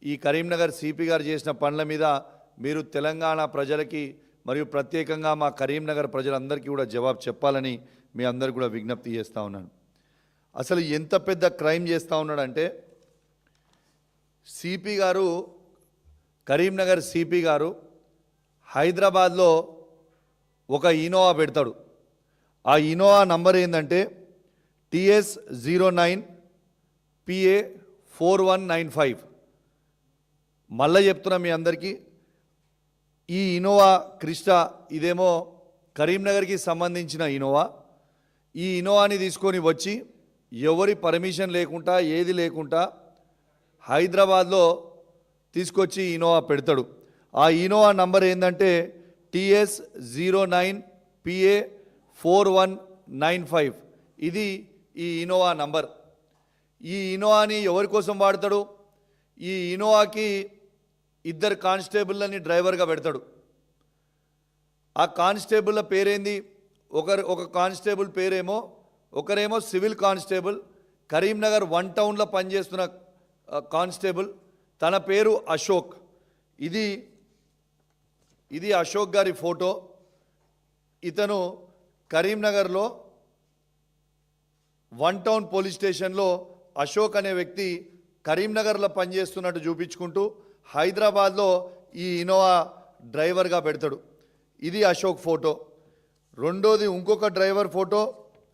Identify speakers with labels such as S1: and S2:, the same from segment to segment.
S1: ఈ కరీంనగర్ సిపి గారు చేసిన పనుల మీద మీరు తెలంగాణ ప్రజలకి మరియు ప్రత్యేకంగా మా కరీంనగర్ ప్రజలందరికీ కూడా జవాబు చెప్పాలని మీ అందరికీ కూడా విజ్ఞప్తి చేస్తూ ఉన్నాను. అసలు ఎంత పెద్ద క్రైమ్ చేస్తూ ఉన్నాడంటే సిపి గారు, కరీంనగర్ సిపి గారు హైదరాబాద్లో ఒక ఇనోవా పెడతాడు. ఆ ఇనోవా నంబర్ ఏంటంటే TS09PA4195. మళ్ళీ చెప్తున్నా మీ అందరికీ, ఈ ఇనోవా క్రిస్టా ఇదేమో కరీంనగర్కి సంబంధించిన ఇనోవా. ఈ ఇనోవాని తీసుకొని వచ్చి ఎవరి పర్మిషన్ లేకుండా ఏది లేకుండా హైదరాబాద్లో తీసుకొచ్చి ఇనోవా పెడతాడు. ఆ ఇనోవా నంబర్ ఏంటంటే TS09PA4195. ఇది ఈ ఇనోవా నంబర్. ఈ ఇనోవాని ఎవరి కోసం వాడతాడు? ఈ ఇనోవాకి 2 కానిస్టేబుల్ని డ్రైవర్గా పెడతాడు. ఆ కానిస్టేబుల్ల పేరేంది? ఒక కానిస్టేబుల్ పేరేమో, ఒకరేమో సివిల్ కానిస్టేబుల్, కరీంనగర్ 1 టౌన్లో పనిచేస్తున్న కానిస్టేబుల్. తన పేరు అశోక్. ఇది అశోక్ గారి ఫోటో. ఇతను కరీంనగర్లో 1 టౌన్ పోలీస్ స్టేషన్లో అశోక్ అనే వ్యక్తి కరీంనగర్లో పనిచేస్తున్నట్టు చూపించుకుంటూ హైదరాబాద్లో ఈ ఇనోవా డ్రైవర్గా పెడతాడు. ఇది అశోక్ ఫోటో. రెండోది ఇంకొక డ్రైవర్ ఫోటో,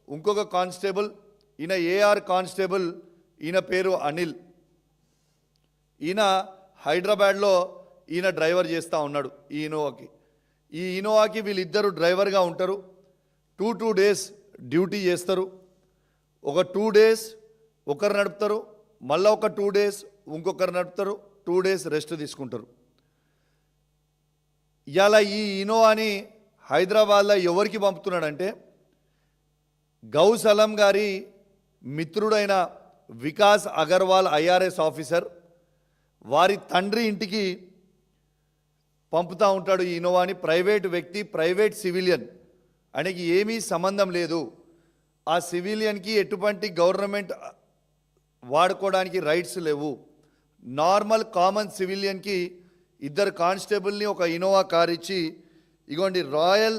S1: ఇంకొక కానిస్టేబుల్. ఈయన ఏఆర్ కానిస్టేబుల్. ఈయన పేరు అనిల్. ఈయన హైదరాబాద్లో ఈయన డ్రైవర్ చేస్తూ ఉన్నాడు ఈ ఇనోవాకి. వీళ్ళిద్దరు డ్రైవర్గా ఉంటారు. 2 డేస్ డ్యూటీ చేస్తారు. ఒక 2 డేస్ ఒకరు నడుపుతారు, మళ్ళీ ఒక 2 డేస్ ఇంకొకరు నడుపుతారు, 2 డేస్ రెస్ట్ తీసుకుంటారు. ఇలా ఈ ఇనోవాని హైదరాబాద్లో ఎవరికి పంపుతున్నాడంటే గౌస్ అలం గారి మిత్రుడైన వికాస్ అగర్వాల్ ఐఆర్ఎస్ ఆఫీసర్ వారి తండ్రి ఇంటికి పంపుతూ ఉంటాడు ఈ ఇనోవాని. ప్రైవేట్ వ్యక్తి, ప్రైవేట్ సివిలియన్, ఆయనకి ఏమీ సంబంధం లేదు. ఆ సివిలియన్కి ఎటువంటి గవర్నమెంట్ వాడుకోవడానికి రైట్స్ లేవు. నార్మల్ కామన్ సివిలియన్కి 2 కానిస్టేబుల్ని ఒక ఇనోవా కార్ ఇచ్చి, ఇగోండి రాయల్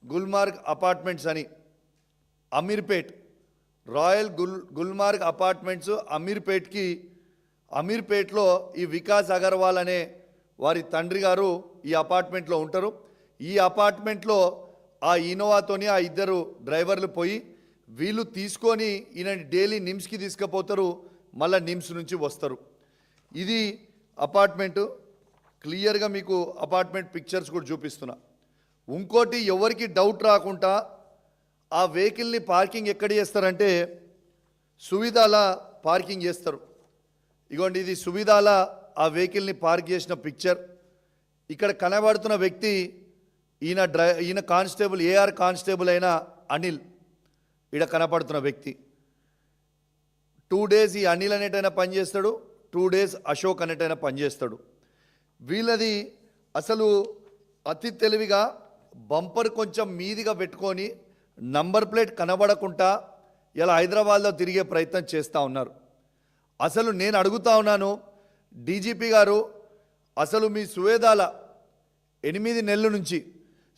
S1: గుల్మార్గ్ అపార్ట్మెంట్స్ అని అమీర్పేట్, రాయల్ గుల్మార్గ్ అపార్ట్మెంట్స్ అమీర్పేట్లో ఈ వికాస్ అగర్వాల్ అనే వారి తండ్రి గారు ఈ అపార్ట్మెంట్లో ఉంటారు. ఈ అపార్ట్మెంట్లో ఆ ఇనోవాతోని ఆ 2 డ్రైవర్లు పోయి వీళ్ళు తీసుకొని ఈయన డైలీ నిమ్స్కి తీసుకుపోతారు, మళ్ళీ నిమ్స్ నుంచి వస్తారు. ఇది అపార్ట్మెంటు. క్లియర్గా మీకు అపార్ట్మెంట్ పిక్చర్స్ కూడా చూపిస్తున్నా. ఇంకోటి ఎవరికి డౌట్ రాకుండా ఆ వెహికల్ని పార్కింగ్ ఎక్కడ చేస్తారంటే సువిధాల పార్కింగ్ చేస్తారు. ఇగోండి ఇది సువిధాల ఆ వెహికల్ని పార్క్ చేసిన పిక్చర్. ఇక్కడ కనబడుతున్న వ్యక్తి ఈయన కానిస్టేబుల్, ఏఆర్ కానిస్టేబుల్ అయిన అనిల్. ఇక్కడ కనపడుతున్న వ్యక్తి 2 డేస్ ఈ అనిల్ అనేటైనా పనిచేస్తాడు, 2 డేస్ అశోక్ అనేటైనా పనిచేస్తాడు. వీళ్ళది అసలు అతి తెలివిగా బంపర్ కొంచెం మీదిగా పెట్టుకొని నంబర్ ప్లేట్ కనబడకుండా ఇలా హైదరాబాద్లో తిరిగే ప్రయత్నం చేస్తూ ఉన్నారు. అసలు నేను అడుగుతా ఉన్నాను డీజీపీ గారు, అసలు మీ సువేదాల 8 నెలల నుంచి,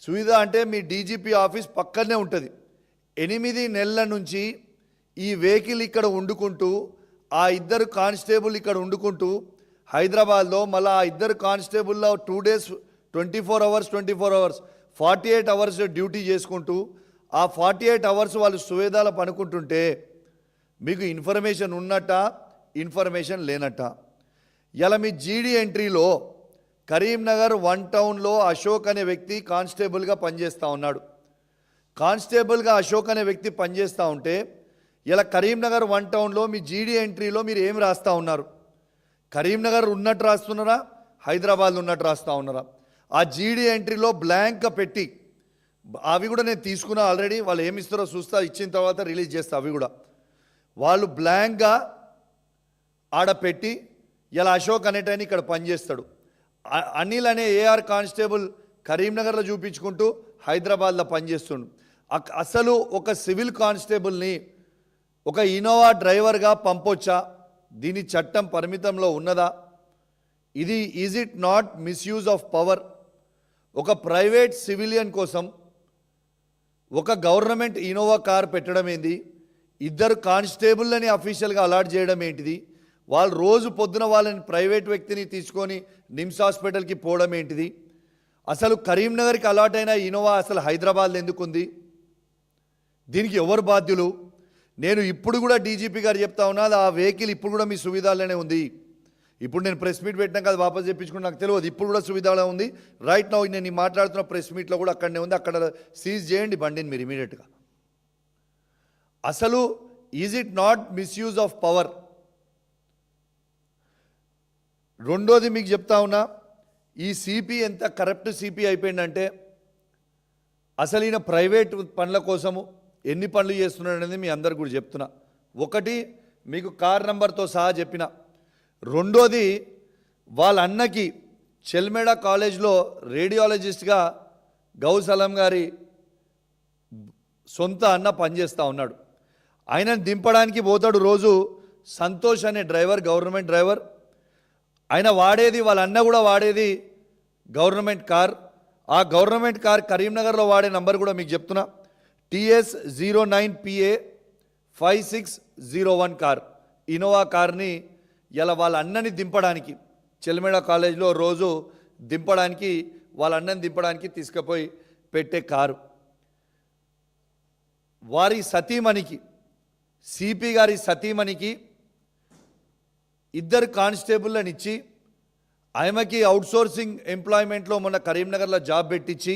S1: సువేదా అంటే మీ డీజీపీ ఆఫీస్ పక్కనే ఉంటుంది, 8 నెలల నుంచి ఈ వెహికల్ ఇక్కడ వండుకుంటూ ఆ 2 కానిస్టేబుల్ ఇక్కడ వండుకుంటూ హైదరాబాద్లో మళ్ళీ ఆ 2 కానిస్టేబుల్లో 2 డేస్ 24 అవర్స్ 48 అవర్స్ డ్యూటీ చేసుకుంటూ ఆ 48 అవర్స్ వాళ్ళు సువేదాల పనుకుంటుంటే మీకు ఇన్ఫర్మేషన్ ఉన్నట్ట, ఇన్ఫర్మేషన్ లేనట్ట. ఇలా మీ జీడీ ఎంట్రీలో కరీంనగర్ 1 టౌన్లో అశోక్ అనే వ్యక్తి కానిస్టేబుల్గా పనిచేస్తూ ఉన్నాడు. కానిస్టేబుల్గా అశోక్ అనే వ్యక్తి పనిచేస్తూ ఉంటే ఇలా కరీంనగర్ 1 టౌన్లో మీ జీడీ ఎంట్రీలో మీరు ఏం రాస్తూ ఉన్నారు? కరీంనగర్ ఉన్నట్టు రాస్తున్నారా, హైదరాబాద్లో ఉన్నట్టు రాస్తూ ఉన్నారా? ఆ జీడీ ఎంట్రీలో బ్లాంక్గా పెట్టి, అవి కూడా నేను తీసుకున్నా ఆల్రెడీ, వాళ్ళు ఏమి ఇస్తారో చూస్తా, ఇచ్చిన తర్వాత రిలీజ్ చేస్తా. అవి కూడా వాళ్ళు బ్లాంక్గా ఆడ పెట్టి ఇలా అశోక్ అనేటని ఇక్కడ పనిచేస్తాడు. అనిల్ అనే ఏఆర్ కానిస్టేబుల్ కరీంనగర్లో చూపించుకుంటూ హైదరాబాద్లో పనిచేస్తుండు. అసలు ఒక సివిల్ కానిస్టేబుల్ని ఒక ఇనోవా డ్రైవర్గా పంపొచ్చా? దీని చట్టం పరిమితంలో ఉన్నదా? ఇది is it not misuse of power? ఒక ప్రైవేట్ సివిలియన్ కోసం ఒక గవర్నమెంట్ ఇన్నోవా కార్ పెట్టడం ఏంది? ఇద్దరు కానిస్టేబుల్ని అఫీషియల్గా అలాట్ చేయడం ఏంటిది? వాళ్ళు రోజు పొద్దున వాళ్ళని ప్రైవేట్ వ్యక్తిని తీసుకొని నిమ్స్ హాస్పిటల్కి పోవడం ఏంటిది? అసలు కరీంనగర్కి అలాట్ అయిన ఇన్నోవా అసలు హైదరాబాద్లో ఎందుకుంది? దీనికి ఎవరు బాధ్యులు? నేను ఇప్పుడు కూడా డీజీపీ గారు చెప్తా ఉన్నా, ఆ వెహికల్ ఇప్పుడు కూడా మీ సువిధాలోనే ఉంది. ఇప్పుడు నేను ప్రెస్ మీట్ పెట్టినాక అది వాపస్ చెప్పించుకుని నాకు తెలియదు, ఇప్పుడు కూడా సువిధాలో ఉంది. రైట్ నౌ నేను ఈ మాట్లాడుతున్న ప్రెస్ మీట్లో కూడా అక్కడనే ఉంది. అక్కడ సీజ్ చేయండి బండిని మీరు ఇమీడియట్గా. అసలు is it not misuse of power? రెండోది మీకు చెప్తా ఉన్నా, ఈ సిపి ఎంత కరప్ట్ సిపి అయిపోయిందంటే, అసలు ఈయన ప్రైవేట్ పనుల కోసము ఎన్ని పనులు చేస్తున్నాడు అనేది మీ అందరు కూడా చెప్తున్నా. ఒకటి మీకు కార్ నంబర్తో సహా చెప్పిన. రెండోది వాళ్ళ అన్నకి చెల్మేడ కాలేజ్లో రేడియాలజిస్ట్గా గౌసలం గారి సొంత అన్న పనిచేస్తూ ఉన్నాడు. ఆయనను దింపడానికి పోతాడు రోజు సంతోష్ అనే డ్రైవర్, గవర్నమెంట్ డ్రైవర్. ఆయన వాడేది, వాళ్ళ అన్న కూడా వాడేది గవర్నమెంట్ కార్. ఆ గవర్నమెంట్ కార్ కరీంనగర్లో వాడే నంబర్ కూడా మీకు చెప్తున్నా, TS09PA 5601 కార్, ఇన్నోవా కార్ని ఇలా వాళ్ళ అన్నని దింపడానికి చెల్మేడ కాలేజ్లో రోజు దింపడానికి, వాళ్ళ అన్నని దింపడానికి తీసుకుపోయి పెట్టే కారు. వారి సతీమణికి, సిపి గారి సతీమణికి ఇద్దరు కానిస్టేబుల్ని ఇచ్చి ఆమెకి అవుట్సోర్సింగ్ ఎంప్లాయ్మెంట్లో మొన్న కరీంనగర్లో జాబ్ పెట్టించి,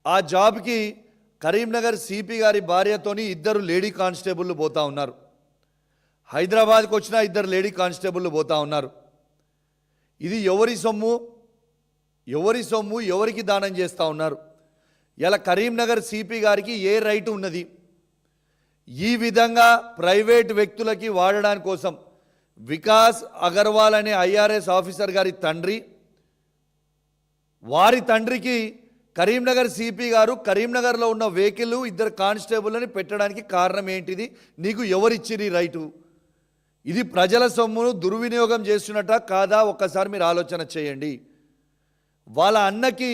S1: ఆ జాబ్కి కరీంనగర్ సిపి గారి భార్యతోని ఇద్దరు లేడీ కానిస్టేబుళ్ళు పోతా ఉన్నారు. హైదరాబాద్కి వచ్చిన ఇద్దరు లేడీ కానిస్టేబుళ్ళు పోతా ఉన్నారు. ఇది ఎవరి సొమ్ము? ఎవరి సొమ్ము? ఎవరికి దానం చేస్తూ ఉన్నారు? ఇలా కరీంనగర్ సిపి గారికి ఏ రైట్ ఉన్నది ఈ విధంగా ప్రైవేట్ వ్యక్తులకి వాడడానికి కోసం? వికాస్ అగర్వాల్ అనే IRS ఆఫీసర్ గారి తండ్రి, వారి తండ్రికి కరీంనగర్ సిపి గారు కరీంనగర్లో ఉన్న వెహికల్ ఇద్దరు కానిస్టేబుల్ని పెట్టడానికి కారణం ఏంటిది? నీకు ఎవరిచ్చిరి రైటు? ఇది ప్రజల సొమ్మును దుర్వినియోగం చేస్తున్నట్ట కాదా? ఒక్కసారి మీరు ఆలోచన చేయండి. వాళ్ళ అన్నకి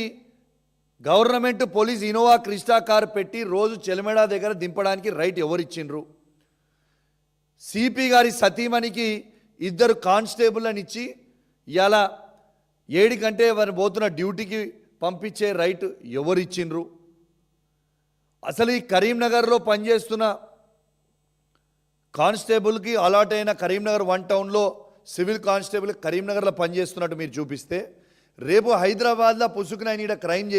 S1: government police Innova Crysta car పెట్టి రోజు చెలమెడ దగ్గర దింపడానికి రైట్ ఎవరిచ్చిండ్రు? సిపి గారి సతీమణికి ఇద్దరు కానిస్టేబుల్ని ఇచ్చి ఇలా 7 గంటే వారు పోతున్న డ్యూటీకి పంపించే రైట్ ఎవరిచ్చిండ్రు? అసలు ఈ కరీంనగర్లో పనిచేస్తున్న కానిస్టేబుల్కి అలాట్ అయిన కరీంనగర్ 1 టౌన్లో సివిల్ కానిస్టేబుల్ కరీంనగర్లో పనిచేస్తున్నట్టు మీరు చూపిస్తే, రేపు హైదరాబాద్లో పుసుకున ఈడ క్రైమ్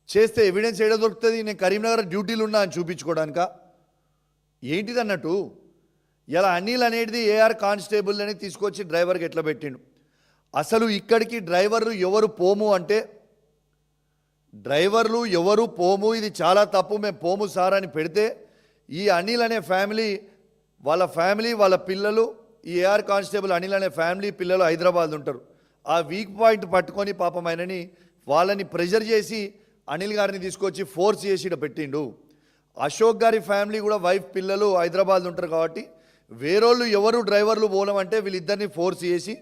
S1: చేస్తే ఎవిడెన్స్ ఏడ దొరుకుతుంది? నేను కరీంనగర్ డ్యూటీలు ఉన్నా అని చూపించుకోవడానిక? ఏంటిది అన్నట్టు? ఇలా అనిల్ అనేది AR కానిస్టేబుల్ అని తీసుకొచ్చి డ్రైవర్కి ఎట్లా పెట్టిండు? అసలు ఇక్కడికి డ్రైవర్లు ఎవరు పోము అంటే, డ్రైవర్లు ఎవరు పోము, ఇది చాలా తప్పు, మేము పోము సార్ అని పెడితే, ఈ అనిల్ అనే ఫ్యామిలీ, వాళ్ళ పిల్లలు, ఈ AR కానిస్టేబుల్ అనిల్ అనే ఫ్యామిలీ పిల్లలు హైదరాబాద్ ఉంటారు. ఆ వీక్ పాయింట్ పట్టుకొని పాపం ఆయనని వాళ్ళని ప్రెషర్ చేసి అనిల్ గారిని తీసుకొచ్చి ఫోర్స్ చేసి ఇక్కడ పెట్టిండు. అశోక్ గారి ఫ్యామిలీ కూడా వైఫ్ పిల్లలు హైదరాబాద్ ఉంటారు కాబట్టి వేరోళ్ళు ఎవరు డ్రైవర్లు పోలమంటే వీళ్ళిద్దరిని ఫోర్స్ చేసి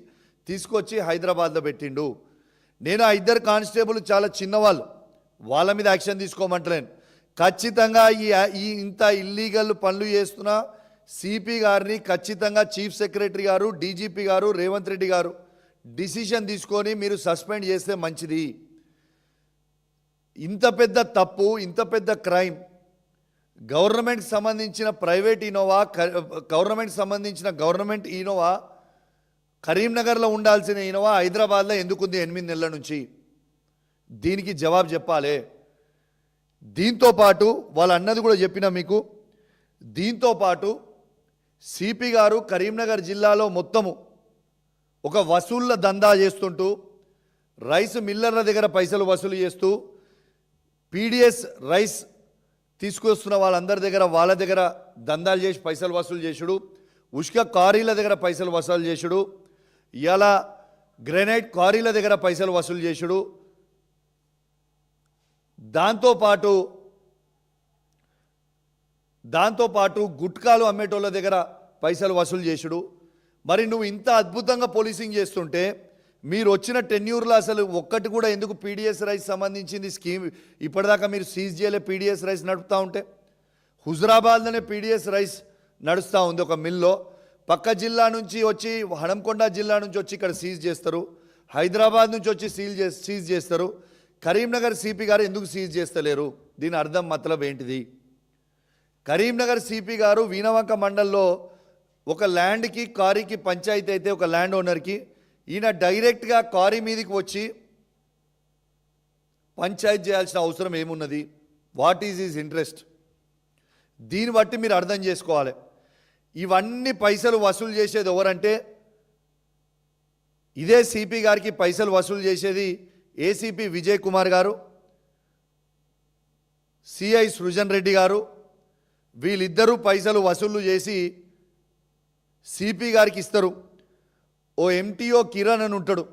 S1: తీసుకొచ్చి హైదరాబాద్లో పెట్టిండు. నేను ఆ ఇద్దరు కానిస్టేబుల్ చాలా చిన్నవాళ్ళు, వాళ్ళ మీద యాక్షన్ తీసుకోమంటలేను. ఖచ్చితంగా ఈ ఇంత ఇల్లీగల్ పనులు చేస్తున్న సిపి గారిని ఖచ్చితంగా చీఫ్ సెక్రటరీ గారు, డీజీపీ గారు, రేవంత్ రెడ్డి గారు డిసిషన్ తీసుకొని మీరు సస్పెండ్ చేస్తే మంచిది. ఇంత పెద్ద తప్పు, ఇంత పెద్ద క్రైమ్, గవర్నమెంట్కి సంబంధించిన ప్రైవేట్ ఇన్నోవా, గవర్నమెంట్ ఇన్నోవా కరీంనగర్లో ఉండాల్సిన ఇన్నోవా హైదరాబాద్లో ఎందుకుంది 8 నెలల నుంచి? దీనికి జవాబు చెప్పాలి. దీంతోపాటు వాళ్ళ అన్నది కూడా చెప్పిన మీకు, దీంతోపాటు సిపి గారు కరీంనగర్ జిల్లాలో మొత్తము ఒక వసూళ్ళ దందా చేస్తుంటూ, రైస్ మిల్లర్ల దగ్గర పైసలు వసూలు చేస్తూ, PDS రైస్ తీసుకొస్తున్న వాళ్ళ దగ్గర దందాలు చేసి పైసలు వసూలు చేసుడు, ఉష్క క్వారీల దగ్గర పైసలు వసూలు చేసుడు, ఇలా గ్రెనైట్ క్వారీల దగ్గర పైసలు వసూలు చేసుడు, దాంతోపాటు గుట్కాలు అమ్మేటోళ్ళ దగ్గర పైసలు వసూలు చేసుడు. మరి నువ్వు ఇంత అద్భుతంగా పోలీసింగ్ చేస్తుంటే మీరు వచ్చిన టెన్యూర్లో అసలు ఒక్కటి కూడా ఎందుకు పీడిఎస్ రైస్ సంబంధించింది స్కీమ్ ఇప్పటిదాకా మీరు సీజ్ చేయలే? పీడిఎస్ రైస్ నడుపుతూ ఉంటే హుజరాబాద్లోనే పీడిఎస్ రైస్ నడుస్తూ ఉంది ఒక మిల్లో. పక్క జిల్లా నుంచి వచ్చి హనంకొండ జిల్లా నుంచి వచ్చి ఇక్కడ సీజ్ చేస్తారు, హైదరాబాద్ నుంచి వచ్చి సీజ్ చేస్తారు. కరీంనగర్ సిపి గారు ఎందుకు సీజ్ చేస్తలేరు? దీని అర్థం మతలబ్ ఏంటిది? కరీంనగర్ సిపి గారు వీణవంక మండల్లో ఒక ల్యాండ్కి కారీకి పంచాయతీ అయితే ఒక ల్యాండ్ ఓనర్కి ఈయన డైరెక్ట్గా కారీ మీదకి వచ్చి పంచాయతీ చేయాల్సిన అవసరం ఏమున్నది? What is his interest? దీన్ని బట్టి మీరు అర్థం చేసుకోవాలి. ఇవన్నీ పైసలు వసూలు చేసేది ఎవరంటే ఇదే సిపి గారికి పైసలు వసూలు చేసేది ఏసీపీ విజయ్ కుమార్ గారు, సిఐ సృజన్ రెడ్డి గారు. వీళ్ళిద్దరూ పైసలు వసూలు చేసి సిపి గారికి ఇస్తారు. ఓ ఎంటీఓ కిరణ్ అని ఉంటాడు.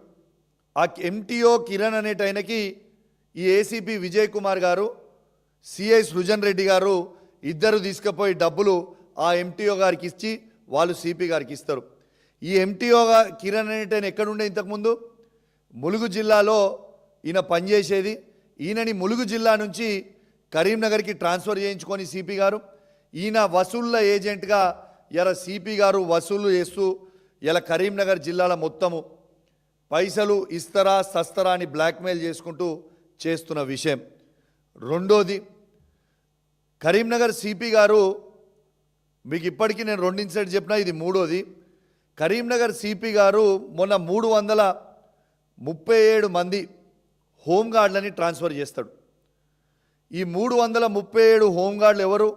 S1: ఆ ఎంటీఓ కిరణ్ అనేటైనకి ఈ ఏసీపీ విజయ్ కుమార్ గారు, సిఐ సృజన్ రెడ్డి గారు ఇద్దరు తీసుకుపోయి డబ్బులు ఆ ఎంటీఓ గారికి ఇచ్చి వాళ్ళు సిపి గారికి ఇస్తారు. ఈ ఎంటీఓ కిరణ్ అనేటైన ఎక్కడుండే ఇంతకుముందు ములుగు జిల్లాలో ఈయన పనిచేసేది. ఈయనని ములుగు జిల్లా నుంచి కరీంనగర్కి ట్రాన్స్ఫర్ చేయించుకొని సిపి గారు ఈయన వసూళ్ళ ఏజెంట్గా ఇలా సిపి గారు వసూలు చేస్తూ ఇలా కరీంనగర్ జిల్లాల మొత్తము పైసలు ఇస్తారా సస్తరా అని బ్లాక్మెయిల్ చేసుకుంటూ చేస్తున్న విషయం. రెండోది, కరీంనగర్ సిపి గారు మీకు ఇప్పటికీ నేను 2 ఇన్సిడెంట్ చెప్పినా, ఇది మూడోది. కరీంనగర్ సిపి గారు మొన్న 337 మంది హోంగార్డులని ట్రాన్స్ఫర్ చేస్తాడు. ఈ 337 హోంగార్డులు ఎవరు?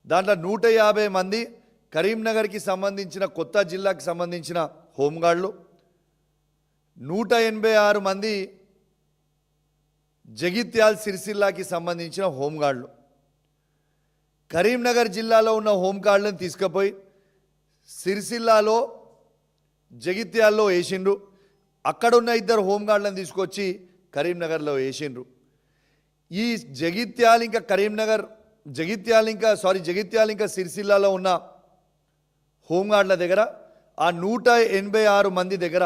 S1: దాంట్లో 150 మంది కరీంనగర్కి సంబంధించిన కొత్త జిల్లాకి సంబంధించిన హోంగార్డులు, 186 మంది జగిత్యాల్ సిరిసిల్లాకి సంబంధించిన హోంగార్డులు. కరీంనగర్ జిల్లాలో ఉన్న హోంగార్డులను తీసుకుపోయి సిరిసిల్లాలో జగిత్యాల్లో వేసిండ్రు. అక్కడున్న 2 హోంగార్డులను తీసుకొచ్చి కరీంనగర్లో వేసిండ్రు. ఈ జగిత్యాల ఇంకా సిరిసిల్లాలో ఉన్న హోంగార్డుల దగ్గర ఆ 186 మంది దగ్గర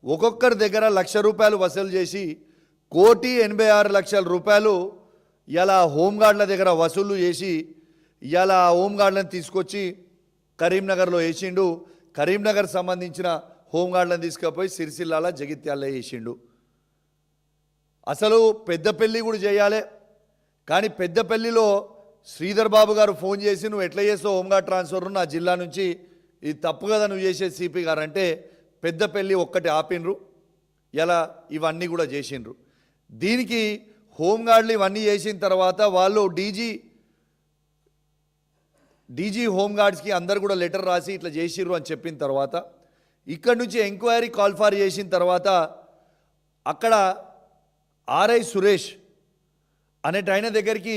S1: ఒక్కొక్కరి దగ్గర ₹1,00,000 వసూలు చేసి ₹1,86,00,000 ఇలా హోంగార్డుల దగ్గర వసూలు చేసి ఇలా హోంగార్డులను తీసుకొచ్చి కరీంనగర్లో వేసిండు. కరీంనగర్ సంబంధించిన హోంగార్డులను తీసుకుపోయి సిరిసిల్లాల జగిత్యాల్లో వేసిండు. అసలు పెద్దపల్లి కూడా చేయాలి, కానీ పెద్దపల్లిలో శ్రీధర్ బాబు గారు ఫోన్ చేసి నువ్వు ఎట్లా చేస్తావు హోంగార్డ్ ట్రాన్స్ఫర్ నా జిల్లా నుంచి, ఇది తప్పు కదా నువ్వు చేసే సిపి గారు అంటే పెద్దపల్లి ఒక్కటి ఆపినరు. ఇలా ఇవన్నీ కూడా చేసిండ్రు. దీనికి హోంగార్డులు ఇవన్నీ చేసిన తర్వాత వాళ్ళు డీజీ హోంగార్డ్స్కి అందరు కూడా లెటర్ రాసి ఇట్లా చేసిర్రు అని చెప్పిన తర్వాత ఇక్కడి నుంచి ఎంక్వైరీ కాల్ ఫార్ చేసిన తర్వాత అక్కడ ఆర్ఐ సురేష్ అనేటైన దగ్గరికి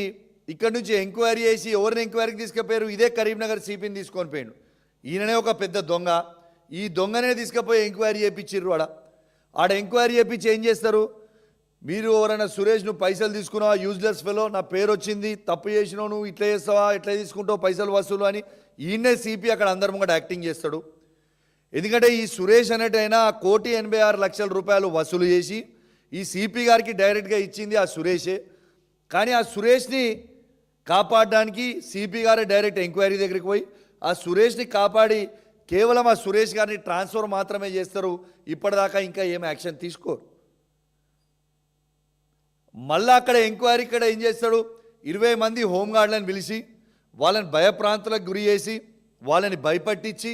S1: ఇక్కడి నుంచి ఎంక్వైరీ చేసి ఎవరిని ఎంక్వైరీకి తీసుకుపోయారు? ఇదే కరీంనగర్ సిపిని తీసుకొని పోయాడు. ఈయననే ఒక పెద్ద దొంగ. ఈ దొంగనే తీసుకుపోయి ఎంక్వైరీ చేయించిర్రు. ఆడ ఎంక్వైరీ చేయించి ఏం చేస్తారు? మీరు ఎవరైనా సురేష్ నువ్వు పైసలు తీసుకున్నావా, యూజ్లెస్ ఫెలో, నా పేరు వచ్చింది, తప్పు చేసినావు, నువ్వు ఇట్లా చేస్తావా, ఎట్లా తీసుకుంటావు పైసలు వసూలు అని ఈయనే సిపి అక్కడ అందరి ముంగట యాక్టింగ్ చేస్తాడు. ఎందుకంటే ఈ సురేష్ అనేటైనా ₹1,86,00,000 వసూలు చేసి ఈ సిపి గారికి డైరెక్ట్గా ఇచ్చింది ఆ సురేషే. కానీ ఆ సురేష్ని కాపాడడానికి సిపి గారే డైరెక్ట్ ఎంక్వైరీ దగ్గరికి పోయి ఆ సురేష్ని కాపాడి కేవలం ఆ సురేష్ గారిని ట్రాన్స్ఫర్ మాత్రమే చేస్తారు. ఇప్పటిదాకా ఇంకా ఏం యాక్షన్ తీసుకోరు. మళ్ళీ అక్కడ ఎంక్వైరీ ఇక్కడ ఏం చేస్తాడు? 20 మంది హోంగార్డులను పిలిచి వాళ్ళని భయప్రాంతులకు గురి చేసి వాళ్ళని భయపట్టించి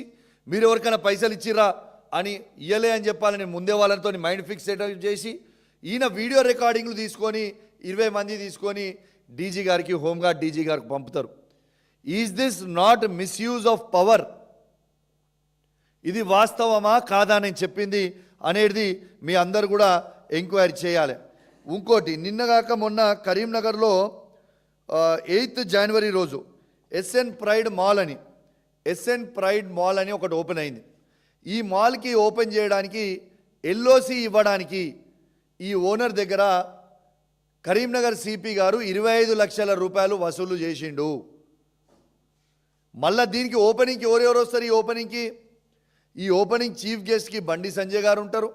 S1: మీరు ఎవరికైనా పైసలు ఇచ్చిర్రా అని ఇయ్యలే అని చెప్పాలని ముందే వాళ్ళతో మైండ్ ఫిక్స్ చేసి ఈయన వీడియో రికార్డింగ్లు తీసుకొని 20 మంది తీసుకొని డీజీ గారికి, హోంగార్డ్ డీజీ గారికి పంపుతారు. Is this not misuse of power? ఇది వాస్తవమా కాదా నేను చెప్పింది అనేది మీ అందరు కూడా ఎంక్వైరీ చేయాలి. ఇంకోటి, నిన్నగాక మొన్న కరీంనగర్లో 8th జనవరి రోజు ఎస్ఎన్ ప్రైడ్ మాల్ అని ఒకటి ఓపెన్ అయింది. ఈ మాల్కి ఓపెన్ చేయడానికి ఎల్ఓసి ఇవ్వడానికి ఈ ఓనర్ దగ్గర కరీంనగర్ సిపి గారు ₹25 లక్షల వసూలు చేసిండు. మళ్ళీ దీనికి ఓపెనింగ్కి ఎవరెవరు వస్తారు? ఈ ఓపెనింగ్ చీఫ్ గెస్ట్కి బండి సంజయ్ గారు ఉంటారు,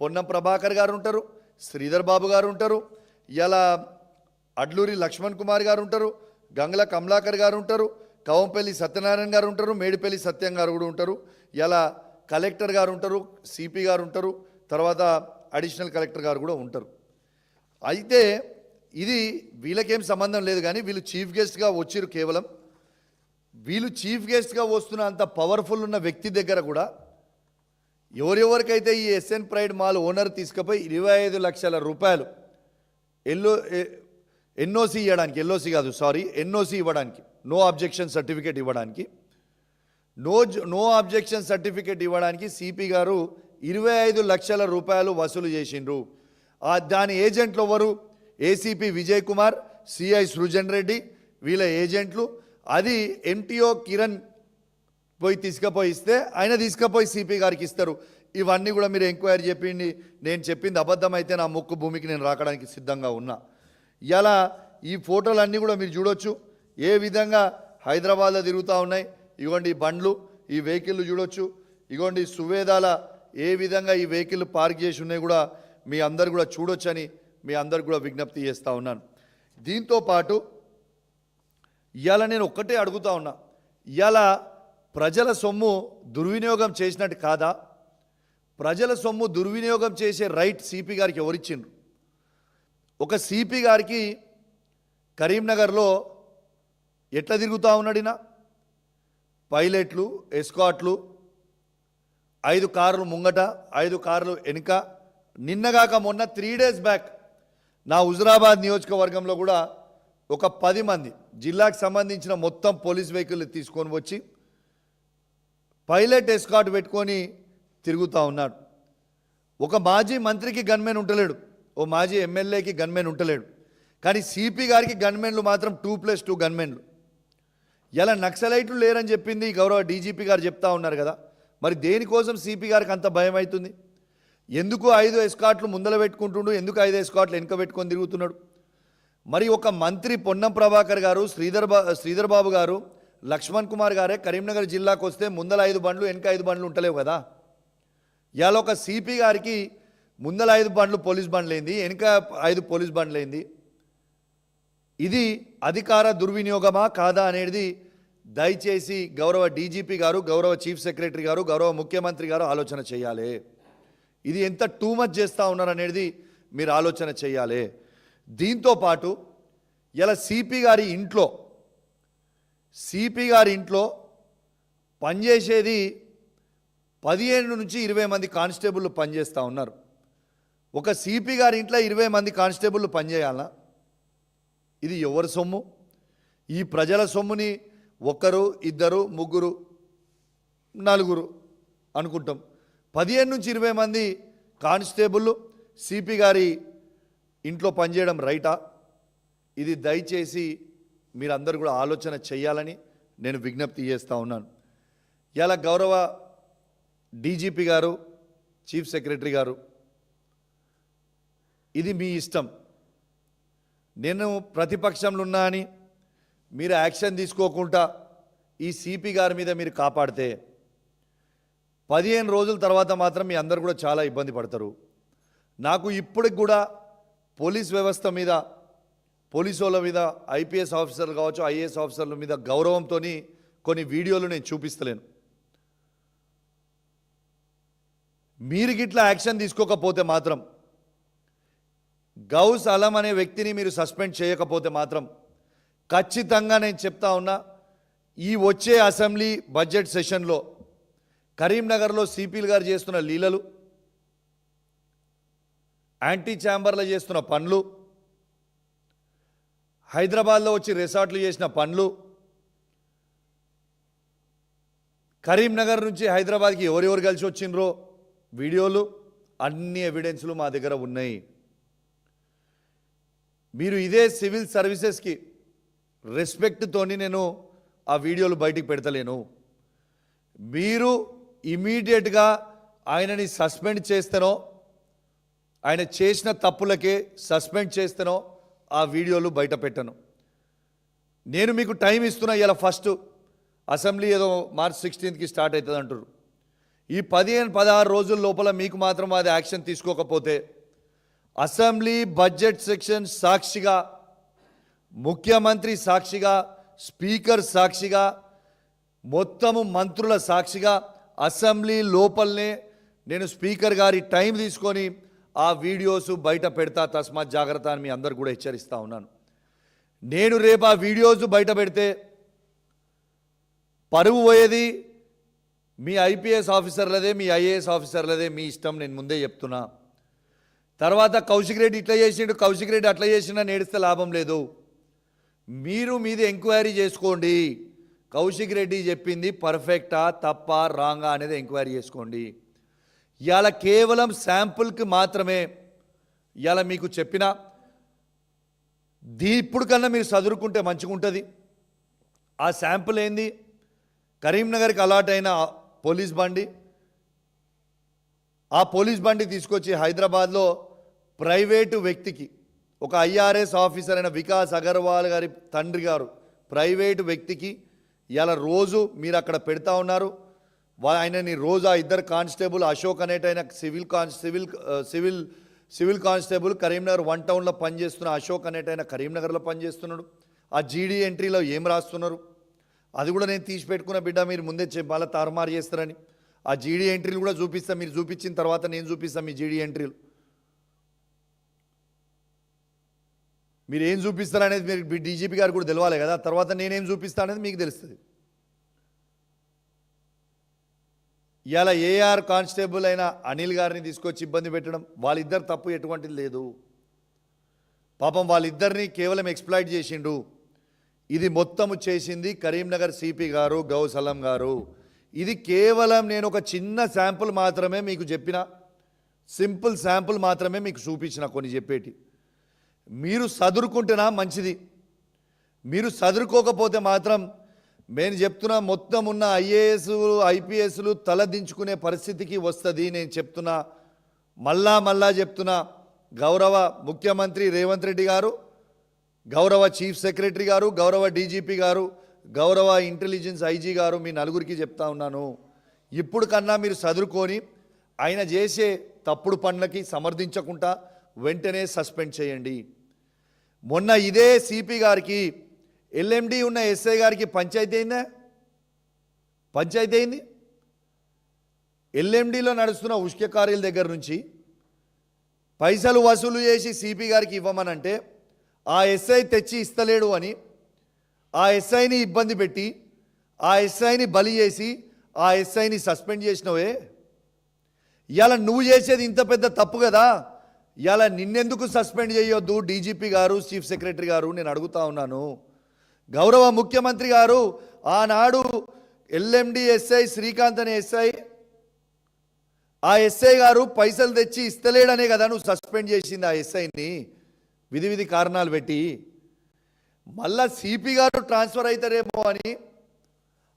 S1: పొన్నం ప్రభాకర్ గారు ఉంటారు, శ్రీధర్ బాబు గారు ఉంటారు, ఇలా అడ్లూరి లక్ష్మణ్ కుమార్ గారు ఉంటారు, గంగ్ల కమలాకర్ గారు ఉంటారు, కవంపల్లి సత్యనారాయణ గారు ఉంటారు, మేడిపల్లి సత్యం గారు కూడా ఉంటారు, ఇలా కలెక్టర్ గారు ఉంటారు, సిపి గారు ఉంటారు, తర్వాత అడిషనల్ కలెక్టర్ గారు కూడా ఉంటారు. అయితే ఇది వీళ్ళకేం సంబంధం లేదు, కానీ వీళ్ళు చీఫ్ గెస్ట్గా వచ్చిరు. కేవలం వీళ్ళు చీఫ్ గెస్ట్గా వస్తున్న అంత పవర్ఫుల్ ఉన్న వ్యక్తి దగ్గర కూడా ఎవరెవరికైతే ఈ ఎస్ఎన్ ప్రైడ్ మాల్ ఓనర్ తీసుకుపోయి 25 లక్షల రూపాయలు ఎన్ఓసి ఇవ్వడానికి, నో అబ్జెక్షన్ సర్టిఫికేట్ ఇవ్వడానికి, నో అబ్జెక్షన్ సర్టిఫికేట్ ఇవ్వడానికి సిపి గారు 25 లక్షల రూపాయలు వసూలు చేసిండ్రు. దాని ఏజెంట్లు ఎవరు? ఏసీపీ విజయ్ కుమార్, సిఐ సృజన్ రెడ్డి, వీళ్ళ ఏజెంట్లు. అది ఎంటీఓ కిరణ్ తీసుకుపోయి ఇస్తే ఆయన తీసుకుపోయి సిపి గారికి ఇస్తారు. ఇవన్నీ కూడా మీరు ఎంక్వైరీ చెప్పింది, నేను చెప్పింది అబద్ధం అయితే నా ముక్కు భూమికి నేను రాకడానికి సిద్ధంగా ఉన్నా. ఇలా ఈ ఫోటోలు అన్నీ కూడా మీరు చూడొచ్చు ఏ విధంగా హైదరాబాద్లో తిరుగుతూ ఉన్నాయి. ఇగోండి ఈ బండ్లు, ఈ వెహికల్ చూడొచ్చు. ఇగోండి సువేదాల ఏ విధంగా ఈ వెహికల్ పార్క్ చేసి ఉన్నాయి కూడా మీ అందరు కూడా చూడొచ్చని మీ అందరు కూడా విజ్ఞప్తి చేస్తూ ఉన్నాను. దీంతోపాటు ఇవాళ నేను ఒక్కటే అడుగుతా ఉన్నా, ఇవాళ ప్రజల సొమ్ము దుర్వినియోగం చేసినట్టు కాదా? ప్రజల సొమ్ము దుర్వినియోగం చేసే రైట్ సిపి గారికి ఎవరిచ్చిండ్రు? ఒక సిపి గారికి కరీంనగర్లో ఎట్లా తిరుగుతూ ఉన్నాడినా? పైలట్లు, ఎస్కాట్లు, 5 కార్లు ముంగట, 5 కార్లు వెనుక. నిన్నగాక మొన్న 3 డేస్ బ్యాక్ నా హుజురాబాద్ నియోజకవర్గంలో కూడా ఒక 10 మంది జిల్లాకు సంబంధించిన మొత్తం పోలీస్ వెహికల్ తీసుకొని వచ్చి పైలట్ ఎస్కాట్ పెట్టుకొని తిరుగుతూ ఉన్నాడు. ఒక మాజీ మంత్రికి గన్మెన్ ఉంటలేడు, ఓ మాజీ ఎమ్మెల్యేకి గన్మెన్ ఉంటలేడు, కానీ సిపి గారికి గన్మెన్లు మాత్రం 2+2 గన్మెన్లు. ఇలా నక్సలైట్లు లేరని చెప్పింది గౌరవ డీజీపీ గారు చెప్తా ఉన్నారు కదా, మరి దేనికోసం సిపి గారికి అంత భయం అవుతుంది? ఎందుకు 5 ఎస్కాట్లు ముందల పెట్టుకుంటుండు, ఎందుకు 5 ఎస్కాట్లు వెనుక పెట్టుకొని తిరుగుతున్నాడు? మరి ఒక మంత్రి పొన్నం ప్రభాకర్ గారు, శ్రీధర్ బాబు గారు, లక్ష్మణ్ కుమార్ గారే కరీంనగర్ జిల్లాకు వస్తే ముందల 5 బండ్లు వెనుక 5 బండ్లు ఉంటలేవు కదా. ఇవాళ ఒక సిపి గారికి ముందల 5 బండ్లు పోలీస్ బండ్లు ఏంది, వెనుక 5 పోలీస్ బండ్లు ఏంది? ఇది అధికార దుర్వినియోగమా కాదా అనేది దయచేసి గౌరవ డీజీపీ గారు, గౌరవ చీఫ్ సెక్రటరీ గారు, గౌరవ ముఖ్యమంత్రి గారు ఆలోచన చేయాలి. ఇది ఎంత టూ మచ్ చేస్తూ ఉన్నారనేది మీరు ఆలోచన చేయాలి. దీంతోపాటు ఇలా సిపి గారి ఇంట్లో పనిచేసేది 15 నుంచి 20 మంది కానిస్టేబుళ్ళు పనిచేస్తూ ఉన్నారు. ఒక సిపి గారి ఇంట్లో 20 మంది కానిస్టేబుళ్ళు పనిచేయాలా? ఇది ఎవరి సొమ్ము? ఈ ప్రజల సొమ్ముని 1, 2, 3, 4 అనుకుంటాం. 15 నుంచి 20 మంది కానిస్టేబుళ్ళు సిపి గారి ఇంట్లో పనిచేయడం రైటా? ఇది దయచేసి మీరందరూ కూడా ఆలోచన చేయాలని నేను విజ్ఞప్తి చేస్తూ ఉన్నాను. ఇలా గౌరవ డీజీపీ గారు, చీఫ్ సెక్రటరీ గారు, ఇది మీ ఇష్టం. నేను ప్రతిపక్షంలో ఉన్నా అని మీరు యాక్షన్ తీసుకోకుండా ఈ సిపి గారి మీద మీరు కాపాడితే 15 రోజుల తర్వాత మాత్రం మీ అందరు కూడా చాలా ఇబ్బంది పడతారు. నాకు ఇప్పటికి కూడా పోలీస్ వ్యవస్థ మీద, పోలీసు వాళ్ళ మీద, ఐపీఎస్ ఆఫీసర్లు కావచ్చు, ఐఏఎస్ ఆఫీసర్ల మీద గౌరవంతో కొన్ని వీడియోలు నేను చూపిస్తలేను. మీరు గిట్లా యాక్షన్ తీసుకోకపోతే మాత్రం, గౌస్ అలం అనే వ్యక్తిని మీరు సస్పెండ్ చేయకపోతే మాత్రం ఖచ్చితంగా నేను చెప్తా ఉన్నా, ఈ వచ్చే అసెంబ్లీ బడ్జెట్ సెషన్లో కరీంనగర్లో సిపిలు గారు చేస్తున్న లీలలు, యాంటీ ఛాంబర్లో చేస్తున్న పనులు, హైదరాబాద్లో వచ్చి రిసార్ట్లు చేసిన పనులు, కరీంనగర్ నుంచి హైదరాబాద్కి ఎవరెవరు కలిసి వచ్చిండ్రో వీడియోలు, అన్ని ఎవిడెన్స్లు మా దగ్గర ఉన్నాయి. మీరు ఇదే సివిల్ సర్వీసెస్కి రెస్పెక్ట్తోని నేను ఆ వీడియోలు బయటికి పెడతలేను. మీరు ఇమీడియట్గా ఆయనని సస్పెండ్ చేస్తేనో, ఆయన చేసిన తప్పులకే సస్పెండ్ చేస్తేనో ఆ వీడియోలు బయట పెట్టను. నేను మీకు టైం ఇస్తున్నా. ఇలా ఫస్ట్ అసెంబ్లీ ఏదో మార్చ్ 16కి స్టార్ట్ అవుతుంది అంటారు. ఈ 15-16 రోజుల లోపల మీకు మాత్రం అది యాక్షన్ తీసుకోకపోతే అసెంబ్లీ బడ్జెట్ సెక్షన్ సాక్షిగా, ముఖ్యమంత్రి సాక్షిగా, స్పీకర్ సాక్షిగా, మొత్తము మంత్రుల సాక్షిగా అసెంబ్లీ లోపలనే నేను స్పీకర్ గారి టైం తీసుకొని ఆ వీడియోస్ బయట పెడతా. తస్మాత్ జాగ్రత్త అని మీ అందరు కూడా హెచ్చరిస్తూ ఉన్నాను. నేను రేపు ఆ వీడియోస్ బయట పెడితే పరువు పోయేది మీ ఐపీఎస్ ఆఫీసర్లదే, మీ ఐఏఎస్ ఆఫీసర్లదే, మీ ఇష్టం. నేను ముందే చెప్తున్నా. తర్వాత కౌశిక్ రెడ్డి ఇట్లా చేసిండు, కౌశిక్ రెడ్డి అట్లా చేసినా నేడిస్తే లాభం లేదు. మీరు మీద ఎంక్వైరీ చేసుకోండి. కౌశిక్ రెడ్డి చెప్పింది పర్ఫెక్టా తప్పా రాంగా అనేది ఎంక్వైరీ చేసుకోండి. ఇవాళ కేవలం శాంపుల్కి మాత్రమే ఇవాళ మీకు చెప్పిన ఇప్పుడు కన్నా మీరు చదువుకుంటే మంచిగా ఉంటుంది. ఆ శాంపుల్ ఏంది? కరీంనగర్కి అలాట్ అయిన పోలీస్ బండి, ఆ పోలీస్ బండి తీసుకొచ్చి హైదరాబాద్లో ప్రైవేటు వ్యక్తికి, ఒక ఐఆర్ఎస్ ఆఫీసర్ అయిన వికాస్ అగర్వాల్ గారి తండ్రి గారు ప్రైవేటు వ్యక్తికి ఇలా రోజు మీరు అక్కడ పెడతా ఉన్నారు. ఆయనని రోజు ఆ ఇద్దరు కానిస్టేబుల్ అశోక్ అనేటైన సివిల్ కానిస్టేబుల్ కరీంనగర్ 1 టౌన్లో పనిచేస్తున్న అశోక్ అనేటైన కరీంనగర్లో పనిచేస్తున్నాడు. ఆ జీడీ ఎంట్రీలో ఏం రాస్తున్నారు అది కూడా నేను తీసి పెట్టుకున్న బిడ్డ. మీరు ముందే మళ్ళీ తారుమారు చేస్తారని ఆ జీడీ ఎంట్రీలు కూడా చూపిస్తాను. మీరు చూపించిన తర్వాత నేను చూపిస్తాను మీ జీడీ ఎంట్రీలు. మీరు ఏం చూపిస్తారనేది మీరు డీజీపీ గారు కూడా తెలవాలి కదా. తర్వాత నేనేం చూపిస్తా అనేది మీకు తెలుస్తుంది. ఇలా ఏఆర్ కానిస్టేబుల్ అయిన అనిల్ గారిని తీసుకొచ్చి ఇబ్బంది పెట్టడం, వాళ్ళిద్దరు తప్పు ఎటువంటిది లేదు. పాపం వాళ్ళిద్దరిని కేవలం ఎక్స్ప్లాయిట్ చేసిండు. ఇది మొత్తము చేసింది కరీంనగర్ సిపి గారు, గౌసలం గారు. ఇది కేవలం నేను ఒక చిన్న శాంపుల్ మాత్రమే మీకు చెప్పిన, సింపుల్ శాంపుల్ మాత్రమే మీకు చూపించిన. కొన్ని చెప్పేటి మీరు చదువుకుంటేనా మంచిది. మీరు చదువుకోకపోతే మాత్రం నేను చెప్తున్నా మొత్తం ఉన్న ఐఏఎస్లు ఐపీఎస్లు తలదించుకునే పరిస్థితికి వస్తుంది. నేను చెప్తున్నా, మళ్ళా చెప్తున్నా. గౌరవ ముఖ్యమంత్రి రేవంత్ రెడ్డి గారు, గౌరవ చీఫ్ సెక్రటరీ గారు, గౌరవ డీజీపీ గారు, గౌరవ ఇంటెలిజెన్స్ ఐజీ గారు, మీ నలుగురికి చెప్తా ఉన్నాను. ఇప్పుడు కన్నా మీరు చదువుకొని ఆయన చేసే తప్పుడు పనులకి సమర్థించకుండా వెంటనే సస్పెండ్ చేయండి. మొన్న ఇదే సిపి గారికి, ఎల్ఎండి ఉన్న ఎస్ఐ గారికి పంచాయతీ అయింది. ఎల్ఎండిలో నడుస్తున్న ఉష్క కార్యాల దగ్గర నుంచి పైసలు వసూలు చేసి సిపి గారికి ఇవ్వమనంటే ఆ ఎస్ఐ తెచ్చి ఇస్తలేడు అని ఆ ఎస్ఐని ఇబ్బంది పెట్టి ఆ ఎస్ఐని బలి చేసి ఆ ఎస్ఐని సస్పెండ్ చేసినవే. ఇవాళ నువ్వు చేసేది ఇంత పెద్ద తప్పు కదా. ఇవాళ నిన్నెందుకు సస్పెండ్ చేయొద్దు డీజీపీ గారు, చీఫ్ సెక్రటరీ గారు? నేను అడుగుతా ఉన్నాను. గౌరవ ముఖ్యమంత్రి గారు ఆనాడు ఎల్ఎండి ఎస్ఐ శ్రీకాంత్ అనే ఎస్ఐ, ఆ ఎస్ఐ గారు పైసలు తెచ్చి ఇస్తలేడనే కదా నువ్వు సస్పెండ్ చేసింది ఆ ఎస్ఐని విధి కారణాలు పెట్టి. మళ్ళా సిపి గారు ట్రాన్స్ఫర్ అవుతారేమో అని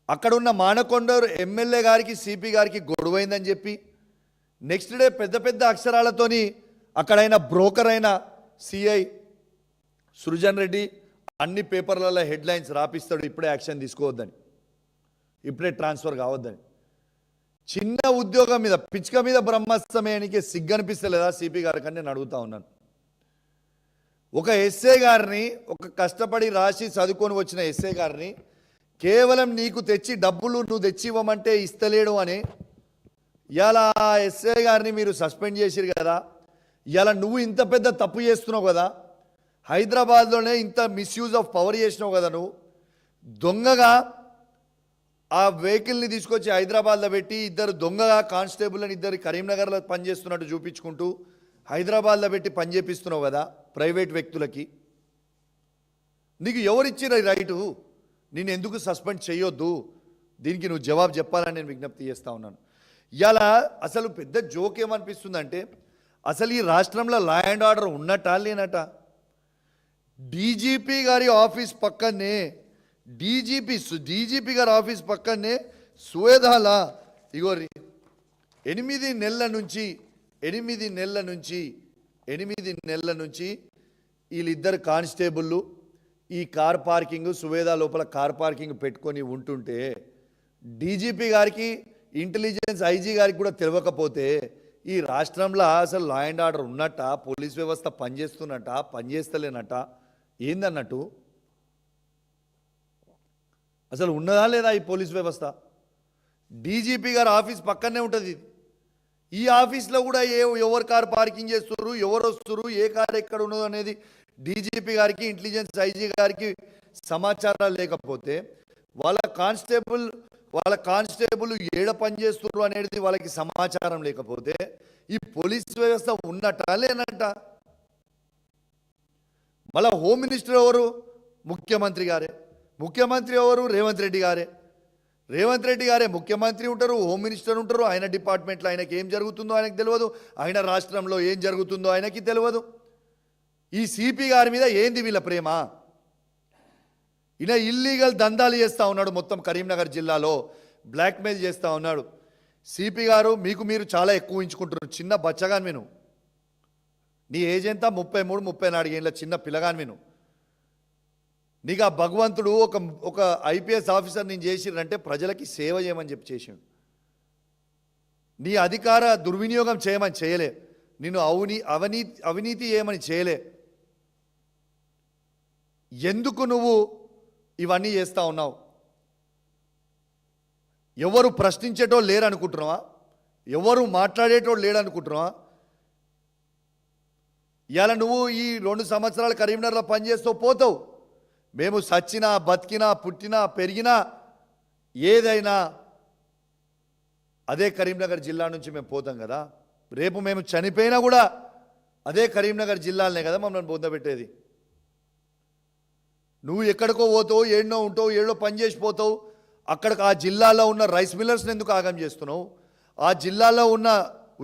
S1: అక్కడున్న మానకొండూరు ఎమ్మెల్యే గారికి సిపి గారికి గొడవైందని చెప్పి నెక్స్ట్ డే పెద్ద అక్షరాలతోని అక్కడైన బ్రోకర్ అయిన సిఐ సృజన్ రెడ్డి అన్ని పేపర్లలో హెడ్లైన్స్ రాపిస్తాడు, ఇప్పుడే యాక్షన్ తీసుకోవద్దని, ఇప్పుడే ట్రాన్స్ఫర్ కావద్దని. చిన్న ఉద్యోగం మీద పిచ్చుక మీద బ్రహ్మస్తమయానికి సిగ్గనిపిస్తలేదా సిపి గారికి అని నేను అడుగుతా ఉన్నాను. ఒక ఎస్ఏ గారిని, ఒక కష్టపడి రాసి చదువుకొని వచ్చిన ఎస్ఏ గారిని కేవలం నీకు తెచ్చి డబ్బులు నువ్వు తెచ్చి ఇవ్వమంటే ఇస్తలేడు అని ఇలా ఎస్ఏ గారిని మీరు సస్పెండ్ చేసిరు కదా. ఇలా నువ్వు ఇంత పెద్ద తప్పు చేస్తున్నావు కదా. హైదరాబాద్లోనే ఇంత మిస్యూజ్ ఆఫ్ పవర్ చేసినావు కదా. నువ్వు దొంగగా ఆ వెహికల్ని తీసుకొచ్చి హైదరాబాద్లో పెట్టి ఇద్దరు దొంగగా కానిస్టేబుల్ అని ఇద్దరు కరీంనగర్లో పనిచేస్తున్నట్టు చూపించుకుంటూ హైదరాబాద్లో పెట్టి పనిచేపిస్తున్నావు కదా ప్రైవేట్ వ్యక్తులకి. నీకు ఎవరిచ్చిన రైటు? నేను ఎందుకు సస్పెండ్ చేయొద్దు? దీనికి నువ్వు జవాబు చెప్పాలని నేను విజ్ఞప్తి చేస్తూ ఉన్నాను. ఇలా అసలు పెద్ద జోక్ ఏమనిపిస్తుందంటే, అసలు ఈ రాష్ట్రంలో లా అండ్ ఆర్డర్ ఉన్నట్టా లేనట? డీజీపీ గారి ఆఫీస్ పక్కనే, డీజీపీ గారి ఆఫీస్ పక్కనే సువేదాల ఇగోరి 8 నెలల నుంచి వీళ్ళిద్దరు కానిస్టేబుళ్ళు ఈ కార్ పార్కింగ్ సువేదా లోపల కార్ పార్కింగ్ పెట్టుకొని ఉంటుంటే డీజీపీ గారికి ఇంటెలిజెన్స్ ఐజీ గారికి కూడా తెలియకపోతే ఈ రాష్ట్రంలో అసలు లా అండ్ ఆర్డర్ ఉన్నట్ట, పోలీస్ వ్యవస్థ పనిచేస్తున్నట్ట, పనిచేస్తలేనట్ట, ఏందన్నట్టు? అసలు ఉన్నదా లేదా ఈ పోలీస్ వ్యవస్థ? డీజీపీ గారి ఆఫీస్ పక్కనే ఉంటుంది. ఈ ఆఫీస్లో కూడా ఎవరు కారు పార్కింగ్ చేస్తున్నారు, ఎవరు వస్తున్నారు, ఏ కారు ఎక్కడ ఉన్నదో అనేది డీజీపీ గారికి ఇంటెలిజెన్స్ ఐజీ గారికి సమాచారాలు లేకపోతే వాళ్ళ కానిస్టేబుల్ ఏడ పనిచేస్తున్నారు అనేది వాళ్ళకి సమాచారం లేకపోతే ఈ పోలీస్ వ్యవస్థ ఉన్నట్ట లేనట్ట? మళ్ళా హోమ్ మినిస్టర్ ఎవరు? ముఖ్యమంత్రి గారే. ముఖ్యమంత్రి ఎవరు? రేవంత్ రెడ్డి గారే. రేవంత్ రెడ్డి గారే ముఖ్యమంత్రి ఉంటారు, హోమ్ మినిస్టర్ ఉంటారు. ఆయన డిపార్ట్మెంట్లో ఆయనకి ఏం జరుగుతుందో ఆయనకు తెలియదు, ఆయన రాష్ట్రంలో ఏం జరుగుతుందో ఆయనకి తెలియదు. ఈ సిపి గారి మీద ఏంది వీళ్ళ ప్రేమ? ఈయన ఇల్లీగల్ దందాలు చేస్తూ ఉన్నాడు, మొత్తం కరీంనగర్ జిల్లాలో బ్లాక్మెయిల్ చేస్తూ ఉన్నాడు. సిపి గారు మీకు మీరు చాలా ఎక్కువ ఊహించుకుంటున్నారు. చిన్న బచ్చగాని విను, నీ ఏజ్ ఎంత? 33-34 ఏళ్ళ చిన్న పిల్లగాని విను. నీకు ఆ భగవంతుడు ఒక ఐపీఎస్ ఆఫీసర్ నేను చేసిరంటే ప్రజలకి సేవ చేయమని చెప్పి చేసిండు. నీ అధికార దుర్వినియోగం చేయమని చేయలే, నిన్ను అవినీతి చేయమని చేయలే. ఎందుకు నువ్వు ఇవన్నీ చేస్తూ ఉన్నావు? ఎవరు ప్రశ్నించేటోళ్ళు లేరు అనుకుంటున్నావా? ఎవరు మాట్లాడేటోళ్ళు లేడు అనుకుంటున్నావా? ఇవాళ నువ్వు ఈ 2 సంవత్సరాలు కరీంనగర్లో పనిచేస్తూ పోతావు. మేము సచ్చినా, బతికినా, పుట్టినా, పెరిగినా ఏదైనా అదే కరీంనగర్ జిల్లా నుంచి మేము పోతాం కదా. రేపు మేము చనిపోయినా కూడా అదే కరీంనగర్ జిల్లాలనే కదా మమ్మల్ని పొందబెట్టేది. నువ్వు ఎక్కడికో పోతావు, ఏడనో ఉంటావు, ఏడో పని చేసిపోతావు. అక్కడికి ఆ జిల్లాలో ఉన్న రైస్ మిల్లర్స్ని ఎందుకు ఆగం చేస్తున్నావు? ఆ జిల్లాలో ఉన్న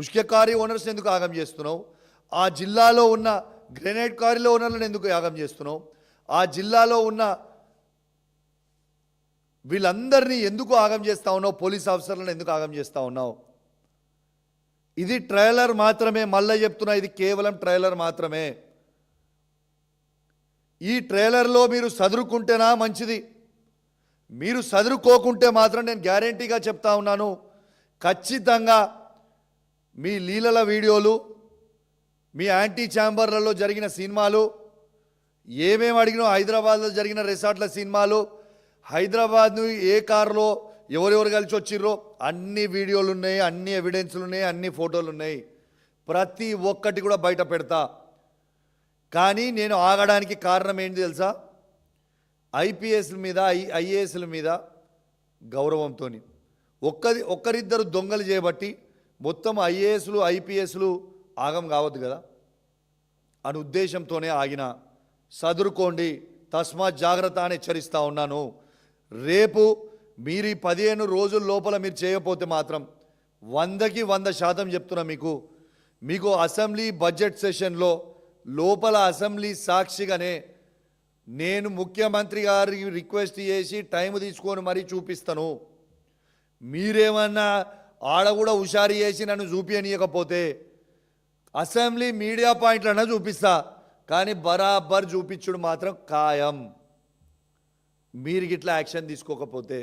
S1: ఉష్క కారీ ఓనర్స్ని ఎందుకు ఆగం చేస్తున్నావు? ఆ జిల్లాలో ఉన్న గ్రెనేడ్ కారీలో ఓనర్లను ఎందుకు ఆగం చేస్తున్నావు? ఆ జిల్లాలో ఉన్న వీళ్ళందరినీ ఎందుకు ఆగం చేస్తూ ఉన్నావు? పోలీస్ ఆఫీసర్లను ఎందుకు ఆగం చేస్తూ ఉన్నావు? ఇది ట్రైలర్ మాత్రమే, మళ్ళీ చెప్తున్నా, ఇది కేవలం ట్రైలర్ మాత్రమే. ఈ ట్రైలర్లో మీరు సదురుకుంటేనా మంచిది. మీరు సదురుకోకుంటే మాత్రం నేను గ్యారంటీగా చెప్తా ఉన్నాను, ఖచ్చితంగా మీ లీలల వీడియోలు, మీ యాంటీ ఛాంబర్లలో జరిగిన సినిమాలు, ఏమేమి అడిగినో హైదరాబాద్లో జరిగిన రిసార్ట్ల సినిమాలు, హైదరాబాద్ను ఏ కారులో ఎవరెవరు కలిసి వచ్చిర్రో అన్ని వీడియోలు ఉన్నాయి, అన్ని ఎవిడెన్స్లు ఉన్నాయి, అన్ని ఫోటోలు ఉన్నాయి. ప్రతి ఒక్కటి కూడా బయట పెడతా. కానీ నేను ఆగడానికి కారణం ఏంటి తెలుసా? ఐపీఎస్ల మీద, ఐఏఎస్ల మీద గౌరవంతో ఒక్కరిద్దరు దొంగలు చేయబట్టి మొత్తం ఐఏఎస్లు ఐపీఎస్లు ఆగం కావద్దు కదా అని ఉద్దేశంతోనే ఆగిన. సదురుకోండి, తస్మాత్ జాగ్రత్త అని హెచ్చరిస్తూ ఉన్నాను. రేపు మీరు ఈ 15 రోజుల లోపల మీరు చేయకపోతే మాత్రం 100కి 100% చెప్తున్నా మీకు అసెంబ్లీ బడ్జెట్ సెషన్లో లోపల అసెంబ్లీ సాక్షిగానే నేను ముఖ్యమంత్రి గారికి రిక్వెస్ట్ చేసి టైం తీసుకొని మరీ చూపిస్తాను. మీరేమన్నా ఆడ కూడా హుషారు చేసి నన్ను చూపించనీయకపోతే అసెంబ్లీ మీడియా పాయింట్లన్నా చూపిస్తా, కానీ బరాబర్ చూపించుడు మాత్రం ఖాయం. మీరు గిట్లా యాక్షన్ తీసుకోకపోతే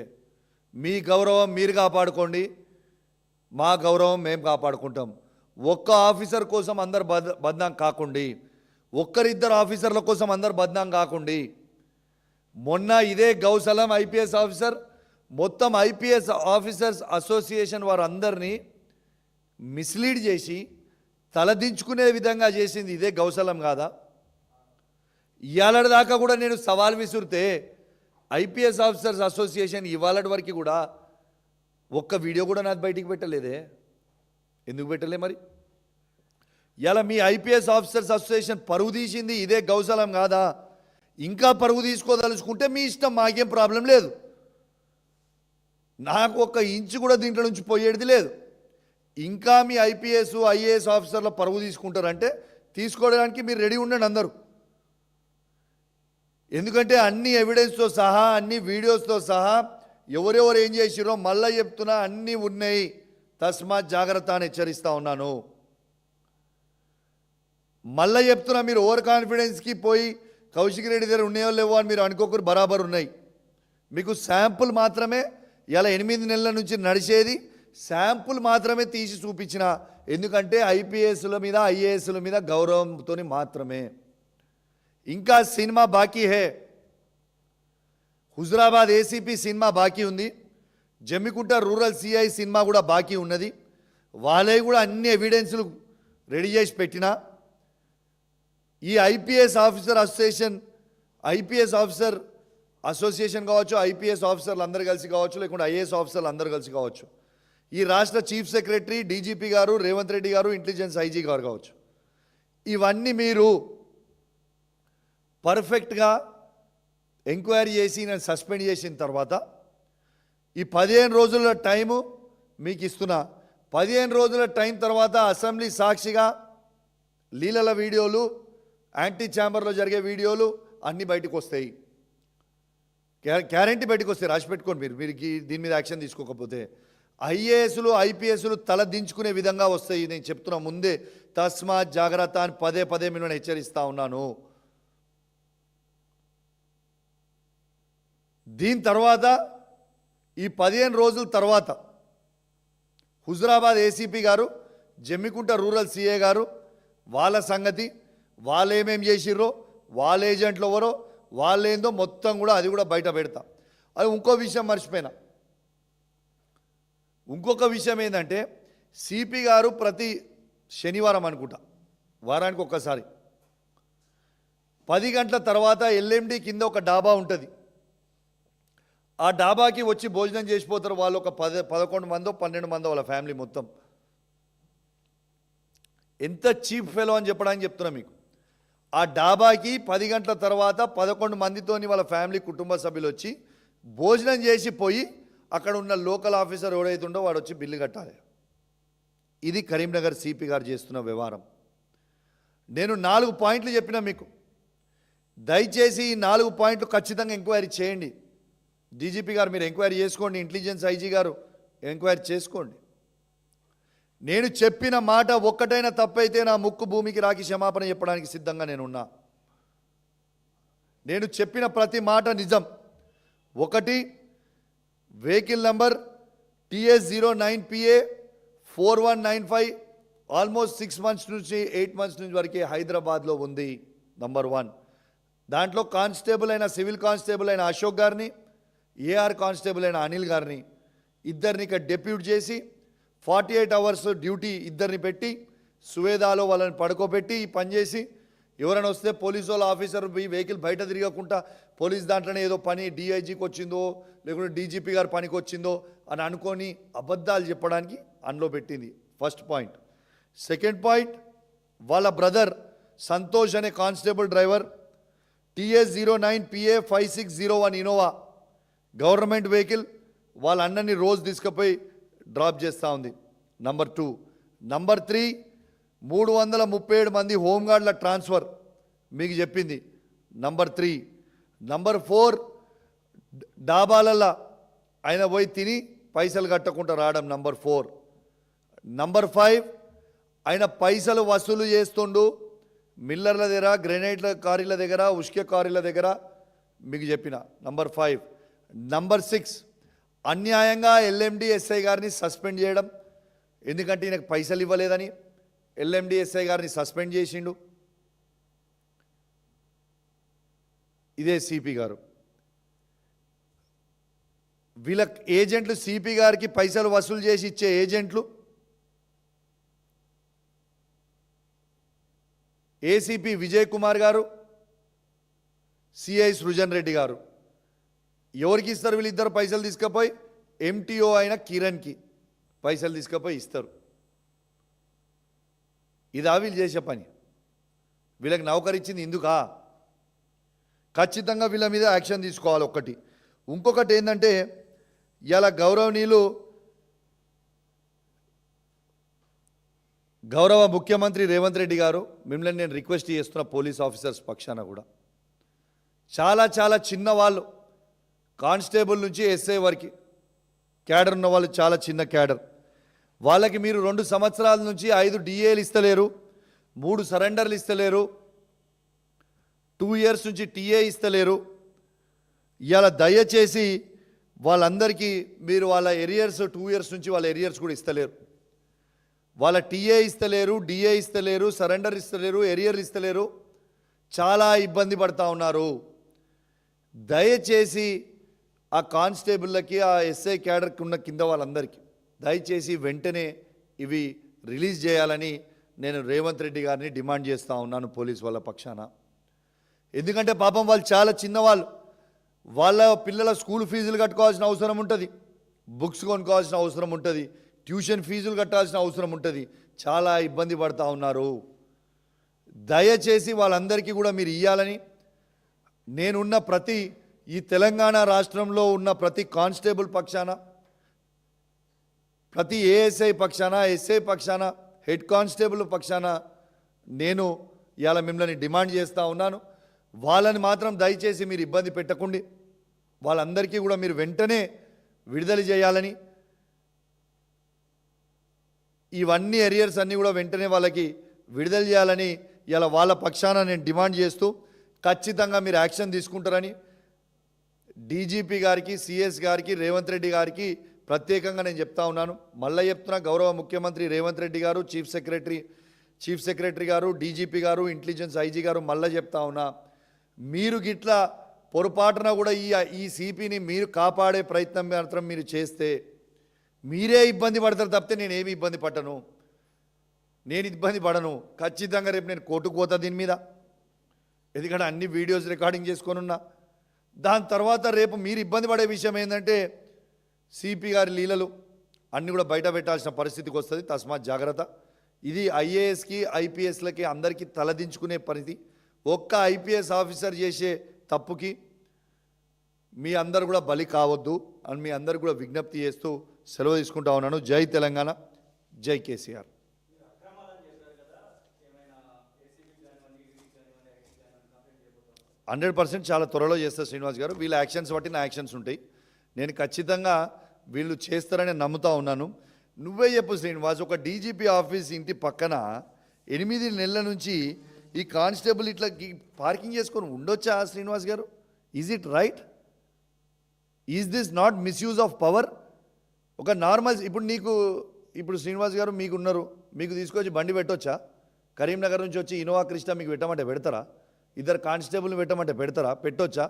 S1: మీ గౌరవం మీరు కాపాడుకోండి, మా గౌరవం మేము కాపాడుకుంటాం. ఒక్క ఆఫీసర్ కోసం అందరు బద్నాం కాకండి, ఒక్కరిద్దరు ఆఫీసర్ల కోసం అందరు బద్నాం కాకండి. మొన్న ఇదే గౌసలం ఐపీఎస్ ఆఫీసర్ మొత్తం ఐపీఎస్ ఆఫీసర్స్ అసోసియేషన్ వారందరినీ మిస్లీడ్ చేసి తలదించుకునే విధంగా చేసింది ఇదే గౌసలం కాదా? ఇవాళ దాకా కూడా నేను సవాల్ విసురితే ఐపీఎస్ ఆఫీసర్స్ అసోసియేషన్ ఇవాళ వరకు కూడా ఒక్క వీడియో కూడా నాకు బయటికి పెట్టలేదే. ఎందుకు పెట్టలే మరి? ఇలా మీ ఐపీఎస్ ఆఫీసర్స్ అసోసియేషన్ పరువు తీసింది ఇదే గౌసలం కాదా? ఇంకా పరువు తీసుకోదలుచుకుంటే మీ ఇష్టం, మాకేం ప్రాబ్లం లేదు. నాకు ఒక ఇంచు కూడా దీంట్లో నుంచి పోయేది లేదు. ఇంకా మీ ఐపీఎస్ ఐఏఎస్ ఆఫీసర్ల పరువు తీసుకుంటారంటే తీసుకోవడానికి మీరు రెడీ ఉండండి అందరూ. ఎందుకంటే అన్ని ఎవిడెన్స్తో సహా, అన్ని వీడియోస్తో సహా ఎవరెవరు ఏం చేసిరో మళ్ళీ చెప్తున్నా అన్నీ ఉన్నాయి. తస్మాత్ జాగ్రత్త అని హెచ్చరిస్తూ ఉన్నాను. మళ్ళీ చెప్తున్నా, మీరు ఓవర్ కాన్ఫిడెన్స్కి పోయి కౌశిక్ రెడ్డి దగ్గర ఉన్నాయో లేవో అని మీరు అనుకోకూరు, బరాబర్ ఉన్నాయి. మీకు శాంపుల్ మాత్రమే ఇలా 8 నెలల నుంచి నడిచేది, శాంపుల్ మాత్రమే తీసి చూపించిన. ఎందుకంటే ఐపీఎస్ల మీద ఐఏఎస్ల మీద గౌరవంతో మాత్రమే. ఇంకా సినిమా బాకీ హే. హుజురాబాద్ ఏసీపీ సినిమా బాకీ ఉంది, జమ్మికుంట రూరల్ సిఐ సినిమా కూడా బాకీ ఉన్నది. వాళ్ళే కూడా అన్ని ఎవిడెన్స్లు రెడీ చేసి పెట్టినా ఈ ఐపీఎస్ ఆఫీసర్ అసోసియేషన్ కావచ్చు, ఐపీఎస్ ఆఫీసర్లు అందరూ కలిసి కావచ్చు, లేకుంటే ఐఏఎస్ ఆఫీసర్లు అందరూ కలిసి కావచ్చు, ఈ రాష్ట్ర చీఫ్ సెక్రటరీ డీజీపీ గారు, రేవంత్ రెడ్డి గారు, ఇంటెలిజెన్స్ ఐజీ గారు కావచ్చు, ఇవన్నీ మీరు పర్ఫెక్ట్గా ఎంక్వైరీ చేసి నేను సస్పెండ్ చేసిన తర్వాత ఈ 15 రోజుల టైము మీకు ఇస్తున్నా. 15 రోజుల టైం తర్వాత అసెంబ్లీ సాక్షిగా లీలల వీడియోలు, యాంటీ ఛాంబర్లో జరిగే వీడియోలు అన్నీ బయటకు వస్తాయి. గ్యారంటీ బయటకు వస్తాయి, రాసి పెట్టుకోండి. మీరు దీని మీద యాక్షన్ తీసుకోకపోతే ఐఏఎస్లు ఐపీఎస్లు తల దించుకునే విధంగా వస్తాయి. నేను చెప్తున్నా ముందే, తస్మాత్ జాగ్రత్త అని పదే పదే మిమ్మల్ని హెచ్చరిస్తూ ఉన్నాను. దీని తర్వాత ఈ 15 రోజుల తర్వాత హుజురాబాద్ ఏసీపీ గారు, జమ్మికుంట రూరల్ సిఏ గారు, వాళ్ళ సంగతి, వాళ్ళు ఏమేం చేసిర్రో, వాళ్ళ ఏజెంట్లు ఎవరో, వాళ్ళేందో మొత్తం కూడా అది కూడా బయట పెడతా. అది ఇంకో విషయం మర్చిపోయినా. ఇంకొక విషయం ఏంటంటే, సిపి గారు ప్రతి శనివారం అనుకుంటా, వారానికి ఒక్కసారి 10 గంటల తర్వాత ఎల్ఎండి కింద ఒక డాబా ఉంటుంది. ఆ డాబాకి వచ్చి భోజనం చేసిపోతారు వాళ్ళు. ఒక 11 మందో 12 మందో వాళ్ళ ఫ్యామిలీ మొత్తం. ఎంత చీప్ ఫెలో అని చెప్పడానికి చెప్తున్నా మీకు. ఆ డాబాకి 10 గంటల తర్వాత 11 మందితోని వాళ్ళ ఫ్యామిలీ కుటుంబ సభ్యులు వచ్చి భోజనం చేసి పోయి అక్కడ ఉన్న లోకల్ ఆఫీసర్ ఎవడైతుండో వాడు వచ్చి బిల్లు కట్టాలి. ఇది కరీంనగర్ సిపి గారు చేస్తున్న వ్యవహారం. నేను 4 పాయింట్లు చెప్పినా మీకు. దయచేసి ఈ 4 పాయింట్లు ఖచ్చితంగా ఎంక్వైరీ చేయండి. డీజీపీ గారు మీరు ఎంక్వైరీ చేసుకోండి, ఇంటెలిజెన్స్ ఐజీ గారు ఎంక్వైరీ చేసుకోండి. నేను చెప్పిన మాట ఒక్కటైనా తప్పైతే నా ముక్కు భూమికి రాకి క్షమాపణ చెప్పడానికి సిద్ధంగా నేనున్నా. నేను చెప్పిన ప్రతి మాట నిజం. 1 vehicle number TS09PA 4195 almost 6 months నుంచి 8 మంత్స్ నుంచి వరకే హైదరాబాద్లో ఉంది. నంబర్ 1. దాంట్లో కానిస్టేబుల్ అయిన, సివిల్ కానిస్టేబుల్ అయిన అశోక్ గారిని, ఏఆర్ కానిస్టేబుల్ అయిన అనిల్ గారిని ఇద్దరిని ఇక్కడ డెప్యూట్ చేసి 48 అవర్స్ డ్యూటీ ఇద్దరిని పెట్టి సువేదాలో వాళ్ళని పడుకోబెట్టి పనిచేసి, ఎవరైనా వస్తే పోలీసు వాళ్ళ ఆఫీసర్ వెహికల్ బయట తిరగకుండా పోలీస్ దాంట్లోనే ఏదో పని డిఐజీకి వచ్చిందో లేకుంటే డీజీపీ గారు పనికి వచ్చిందో అని అనుకొని అబద్ధాలు చెప్పడానికి అందులో పెట్టింది. First point. సెకండ్ పాయింట్, వాళ్ళ బ్రదర్ సంతోష్ అనే constable driver TS09PA 5601 Innova government vehicle వాళ్ళ అన్నని రోజు తీసుకుపోయి డ్రాప్ చేస్తూ ఉంది. నంబర్ 2. నంబర్ 3, 337 మంది హోంగార్డుల ట్రాన్స్ఫర్ మీకు చెప్పింది. నంబర్ 3. నంబర్ 4, డాబాలల్లో ఆయన పోయి తిని పైసలు కట్టకుండా రావడం. నంబర్ 4. నంబర్ 5, ఆయన పైసలు వసూలు చేస్తుండు మిల్లర్ల దగ్గర, గ్రెనేడ్ల కారీల దగ్గర, ఉష్కే కారీల దగ్గర మీకు చెప్పిన. నంబర్ 5. నంబర్ 6, అన్యాయంగా ఎల్ఎండి ఎస్ఐ గారిని సస్పెండ్ చేయడం. ఎందుకంటే ఈయనకు పైసలు ఇవ్వలేదని ఎల్ఎండి ఎస్ఐ గారిని సస్పెండ్ చేసిండు. ఇదే సిపి గారు. వీళ్ళ ఏజెంట్లు, సిపి గారికి పైసలు వసూలు చేసి ఇచ్చే ఏజెంట్లు ఏసీపీ విజయ్ కుమార్ గారు, సిఐ సృజన్ రెడ్డి గారు. ఎవరికి ఇస్తారు వీళ్ళిద్దరు పైసలు తీసుకుపోయి? ఎంటీఓ అయిన కిరణ్కి పైసలు తీసుకుపోయి ఇస్తారు. ఇదా వీళ్ళు చేసే పని? వీళ్ళకి నౌకరిచ్చింది ఇందుకా? ఖచ్చితంగా వీళ్ళ మీద యాక్షన్ తీసుకోవాలి. ఒకటి. ఇంకొకటి ఏంటంటే, ఇలా గౌరవ ముఖ్యమంత్రి రేవంత్ రెడ్డి గారు మిమ్మల్ని నేను రిక్వెస్ట్ చేస్తున్న పోలీస్ ఆఫీసర్స్ పక్షాన కూడా, చాలా చాలా చిన్న వాళ్ళు, కానిస్టేబుల్ నుంచి ఎస్ఐ వరకు క్యాడర్ ఉన్న వాళ్ళు, చాలా చిన్న క్యాడర్. వాళ్ళకి మీరు 2 సంవత్సరాల నుంచి 5 డిఏలు ఇస్తలేరు, 3 సరెండర్లు ఇస్తలేరు. 2 years నుంచి టీఏ ఇస్తలేరు. ఇవాళ దయచేసి వాళ్ళందరికీ మీరు వాళ్ళ ఎరియర్స్ 2 years నుంచి వాళ్ళ ఎరియర్స్ కూడా ఇస్తలేరు. వాళ్ళ టీఏ ఇస్తలేరు, డిఏ ఇస్తలేరు, సరెండర్ ఇస్తలేరు, ఎరియర్ ఇస్తలేరు. చాలా ఇబ్బంది పడతా ఉన్నారు. దయచేసి ఆ కానిస్టేబుళ్ళకి, ఆ ఎస్ఐ క్యాడర్కి ఉన్న కింద వాళ్ళందరికీ దయచేసి వెంటనే ఇవి రిలీజ్ చేయాలని నేను రేవంత్ రెడ్డి గారిని డిమాండ్ చేస్తూ ఉన్నాను పోలీస్ వాళ్ళ పక్షాన. ఎందుకంటే పాపం వాళ్ళు చాలా చిన్నవాళ్ళు. వాళ్ళ పిల్లల స్కూల్ ఫీజులు కట్టుకోవాల్సిన అవసరం ఉంటుంది, బుక్స్ కొనుక్కోవాల్సిన అవసరం ఉంటుంది, ట్యూషన్ ఫీజులు కట్టాల్సిన అవసరం ఉంటుంది. చాలా ఇబ్బంది పడుతూ ఉన్నారు. దయచేసి వాళ్ళందరికీ కూడా మీరు ఇవ్వాలని నేనున్న ప్రతి ఈ తెలంగాణ రాష్ట్రంలో ఉన్న ప్రతి కానిస్టేబుల్ పక్షాన, ప్రతి ఏఎస్ఐ పక్షాన, ఎస్ఐ పక్షాన, హెడ్ కానిస్టేబుల్ పక్షాన నేను ఇవాళ మిమ్మల్ని డిమాండ్ చేస్తూ ఉన్నాను. వాళ్ళని మాత్రం దయచేసి మీరు ఇబ్బంది పెట్టకండి. వాళ్ళందరికీ కూడా మీరు వెంటనే విడుదల చేయాలని, ఇవన్నీ ఎరియర్స్ అన్నీ కూడా వెంటనే వాళ్ళకి విడుదల చేయాలని ఇలా వాళ్ళ పక్షాన నేను డిమాండ్ చేస్తూ, ఖచ్చితంగా మీరు యాక్షన్ తీసుకుంటారని డీజీపీ గారికి, సిఎస్ గారికి, రేవంత్ రెడ్డి గారికి ప్రత్యేకంగా నేను చెప్తా ఉన్నాను. మళ్ళీ చెప్తున్నా, గౌరవ ముఖ్యమంత్రి రేవంత్ రెడ్డి గారు, చీఫ్ సెక్రటరీ గారు, డీజీపీ గారు, ఇంటెలిజెన్స్ ఐజీ గారు, మళ్ళీ చెప్తా ఉన్నా, మీరు గిట్లా పొరపాటున కూడా ఈ సిపిని మీరు కాపాడే ప్రయత్నం మాత్రం మీరు చేస్తే మీరే ఇబ్బంది పడతారు తప్పితే నేనేమి ఇబ్బంది పడను. ఖచ్చితంగా రేపు నేను కోర్టుకు పోతా దీని మీద. ఎందుకంటే అన్ని వీడియోస్ రికార్డింగ్ చేసుకొని ఉన్నా. దాని తర్వాత రేపు మీరు ఇబ్బంది పడే విషయం ఏంటంటే సిపి గారి లీలలు అన్నీ కూడా బయట పెట్టాల్సిన పరిస్థితికి వస్తుంది. తస్మాత్ జాగ్రత్త. ఇది ఐఏఎస్కి, ఐపీఎస్లకి అందరికీ తలదించుకునే పరిస్థితి. ఒక్క ఐపీఎస్ ఆఫీసర్ చేసే తప్పుకి మీ అందరు కూడా బలి కావద్దు అని మీ అందరు కూడా విజ్ఞప్తి చేస్తూ సెలవు తీసుకుంటా ఉన్నాను. జై తెలంగాణ, జై కేసీఆర్. 100% చాలా త్వరలో చేస్తారు శ్రీనివాస్ గారు. వీళ్ళ యాక్షన్స్ బట్టి నా యాక్షన్స్ ఉంటాయి. నేను ఖచ్చితంగా వీళ్ళు చేస్తారని నమ్ముతా ఉన్నాను. నువ్వే చెప్పు శ్రీనివాస్, ఒక డీజీపీ ఆఫీస్ ఇంటి పక్కన 8 నెలల నుంచి ఈ కానిస్టేబుల్ ఇట్లా పార్కింగ్ చేసుకొని ఉండొచ్చా శ్రీనివాస్ గారు? Is it right? Is this not misuse of power? ఒక నార్మల్ ఇప్పుడు శ్రీనివాస్ గారు మీకున్నారు, మీకు తీసుకొచ్చి బండి పెట్టొచ్చా? కరీంనగర్ నుంచి వచ్చి ఇన్నోవా క్రిస్టా మీకు పెట్టమంటే పెడతారా? ఇద్దరు కానిస్టేబుల్ని పెట్టమంటే పెడతారా? పెట్టొచ్చా?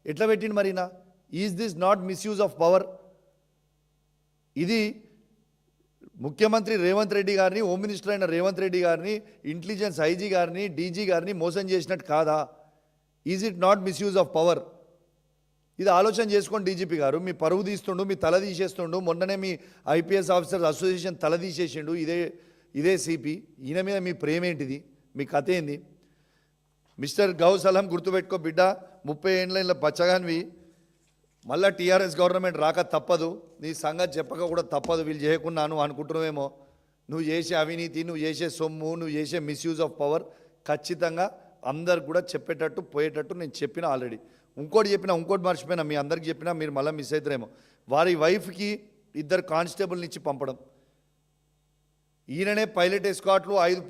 S1: ఎట్లా పెట్టింది మరినా? Is this not misuse of power? ఇది ముఖ్యమంత్రి రేవంత్ రెడ్డి గారిని, హోమ్ మినిస్టర్ అయిన రేవంత్ రెడ్డి గారిని, ఇంటెలిజెన్స్ ఐజీ గారిని, డీజీ గారిని మోసం చేసినట్టు కాదా? Is it not misuse of power? ఇది ఆలోచన చేసుకోండి డీజీపీ గారు. మీ పరువు తీస్తుండు, మీ తల తీసేస్తుండు. మొన్ననే మీ ఐపీఎస్ ఆఫీసర్స్ అసోసియేషన్ తల తీసేసిండు ఇదే సిపి. ఈయన మీద మీ ప్రేమ ఏంటిది? మీ కథ ఏంది? మిస్టర్ గౌస్ అలం, గుర్తుపెట్టుకో బిడ్డ, 30 ఏళ్ళ బచ్చగానివి. మళ్ళీ టీఆర్ఎస్ గవర్నమెంట్ రాక తప్పదు. నీ సంగతి చెప్పక కూడా తప్పదు. వీళ్ళు చేయకున్నాను అనుకుంటున్నావేమో. నువ్వు చేసే అవినీతి, నువ్వు చేసే సొమ్ము, నువ్వు చేసే మిస్యూజ్ ఆఫ్ పవర్ ఖచ్చితంగా అందరికి కూడా చెప్పేటట్టు పోయేటట్టు నేను చెప్పిన ఆల్రెడీ. ఇంకోటి మర్చిపోయినా, మీ అందరికి చెప్పినా మీరు మళ్ళీ మిస్ అవుతారేమో. వారి వైఫ్కి 2 కానిస్టేబుల్ని ఇచ్చి పంపడం. ఈయననే పైలట్ ఎస్కాట్లు, 5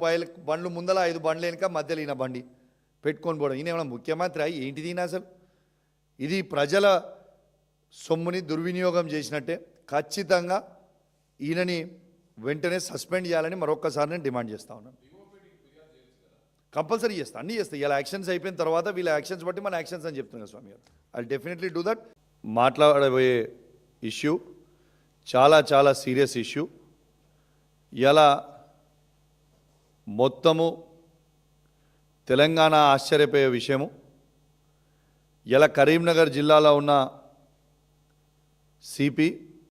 S1: బండ్లు ముందల, 5 బండ్లు వెనుక, మధ్యలో ఈయన బండి పెట్టుకొని పోవడం. ఈయన ఏమైనా ముఖ్యమంత్రి ఏంటిది ఈయన అసలు? ఇది ప్రజల సొమ్ముని దుర్వినియోగం చేసినట్టే. ఖచ్చితంగా ఈయనని వెంటనే సస్పెండ్ చేయాలని మరొక్కసారి నేను డిమాండ్ చేస్తా ఉన్నాను. కంపల్సరీ చేస్తా, అన్నీ చేస్తా. ఇలా యాక్షన్స్ అయిపోయిన తర్వాత వీళ్ళ యాక్షన్స్ బట్టి మన యాక్షన్స్ అని చెప్తున్నారు స్వామి గారు. I definitely do that. మాట్లాడబోయే ఇష్యూ చాలా సీరియస్ ఇష్యూ. ఇలా మొత్తము తెలంగాణ ఆశ్చర్యపోయే విషయము. ఇలా కరీంనగర్ జిల్లాలో ఉన్న సిపి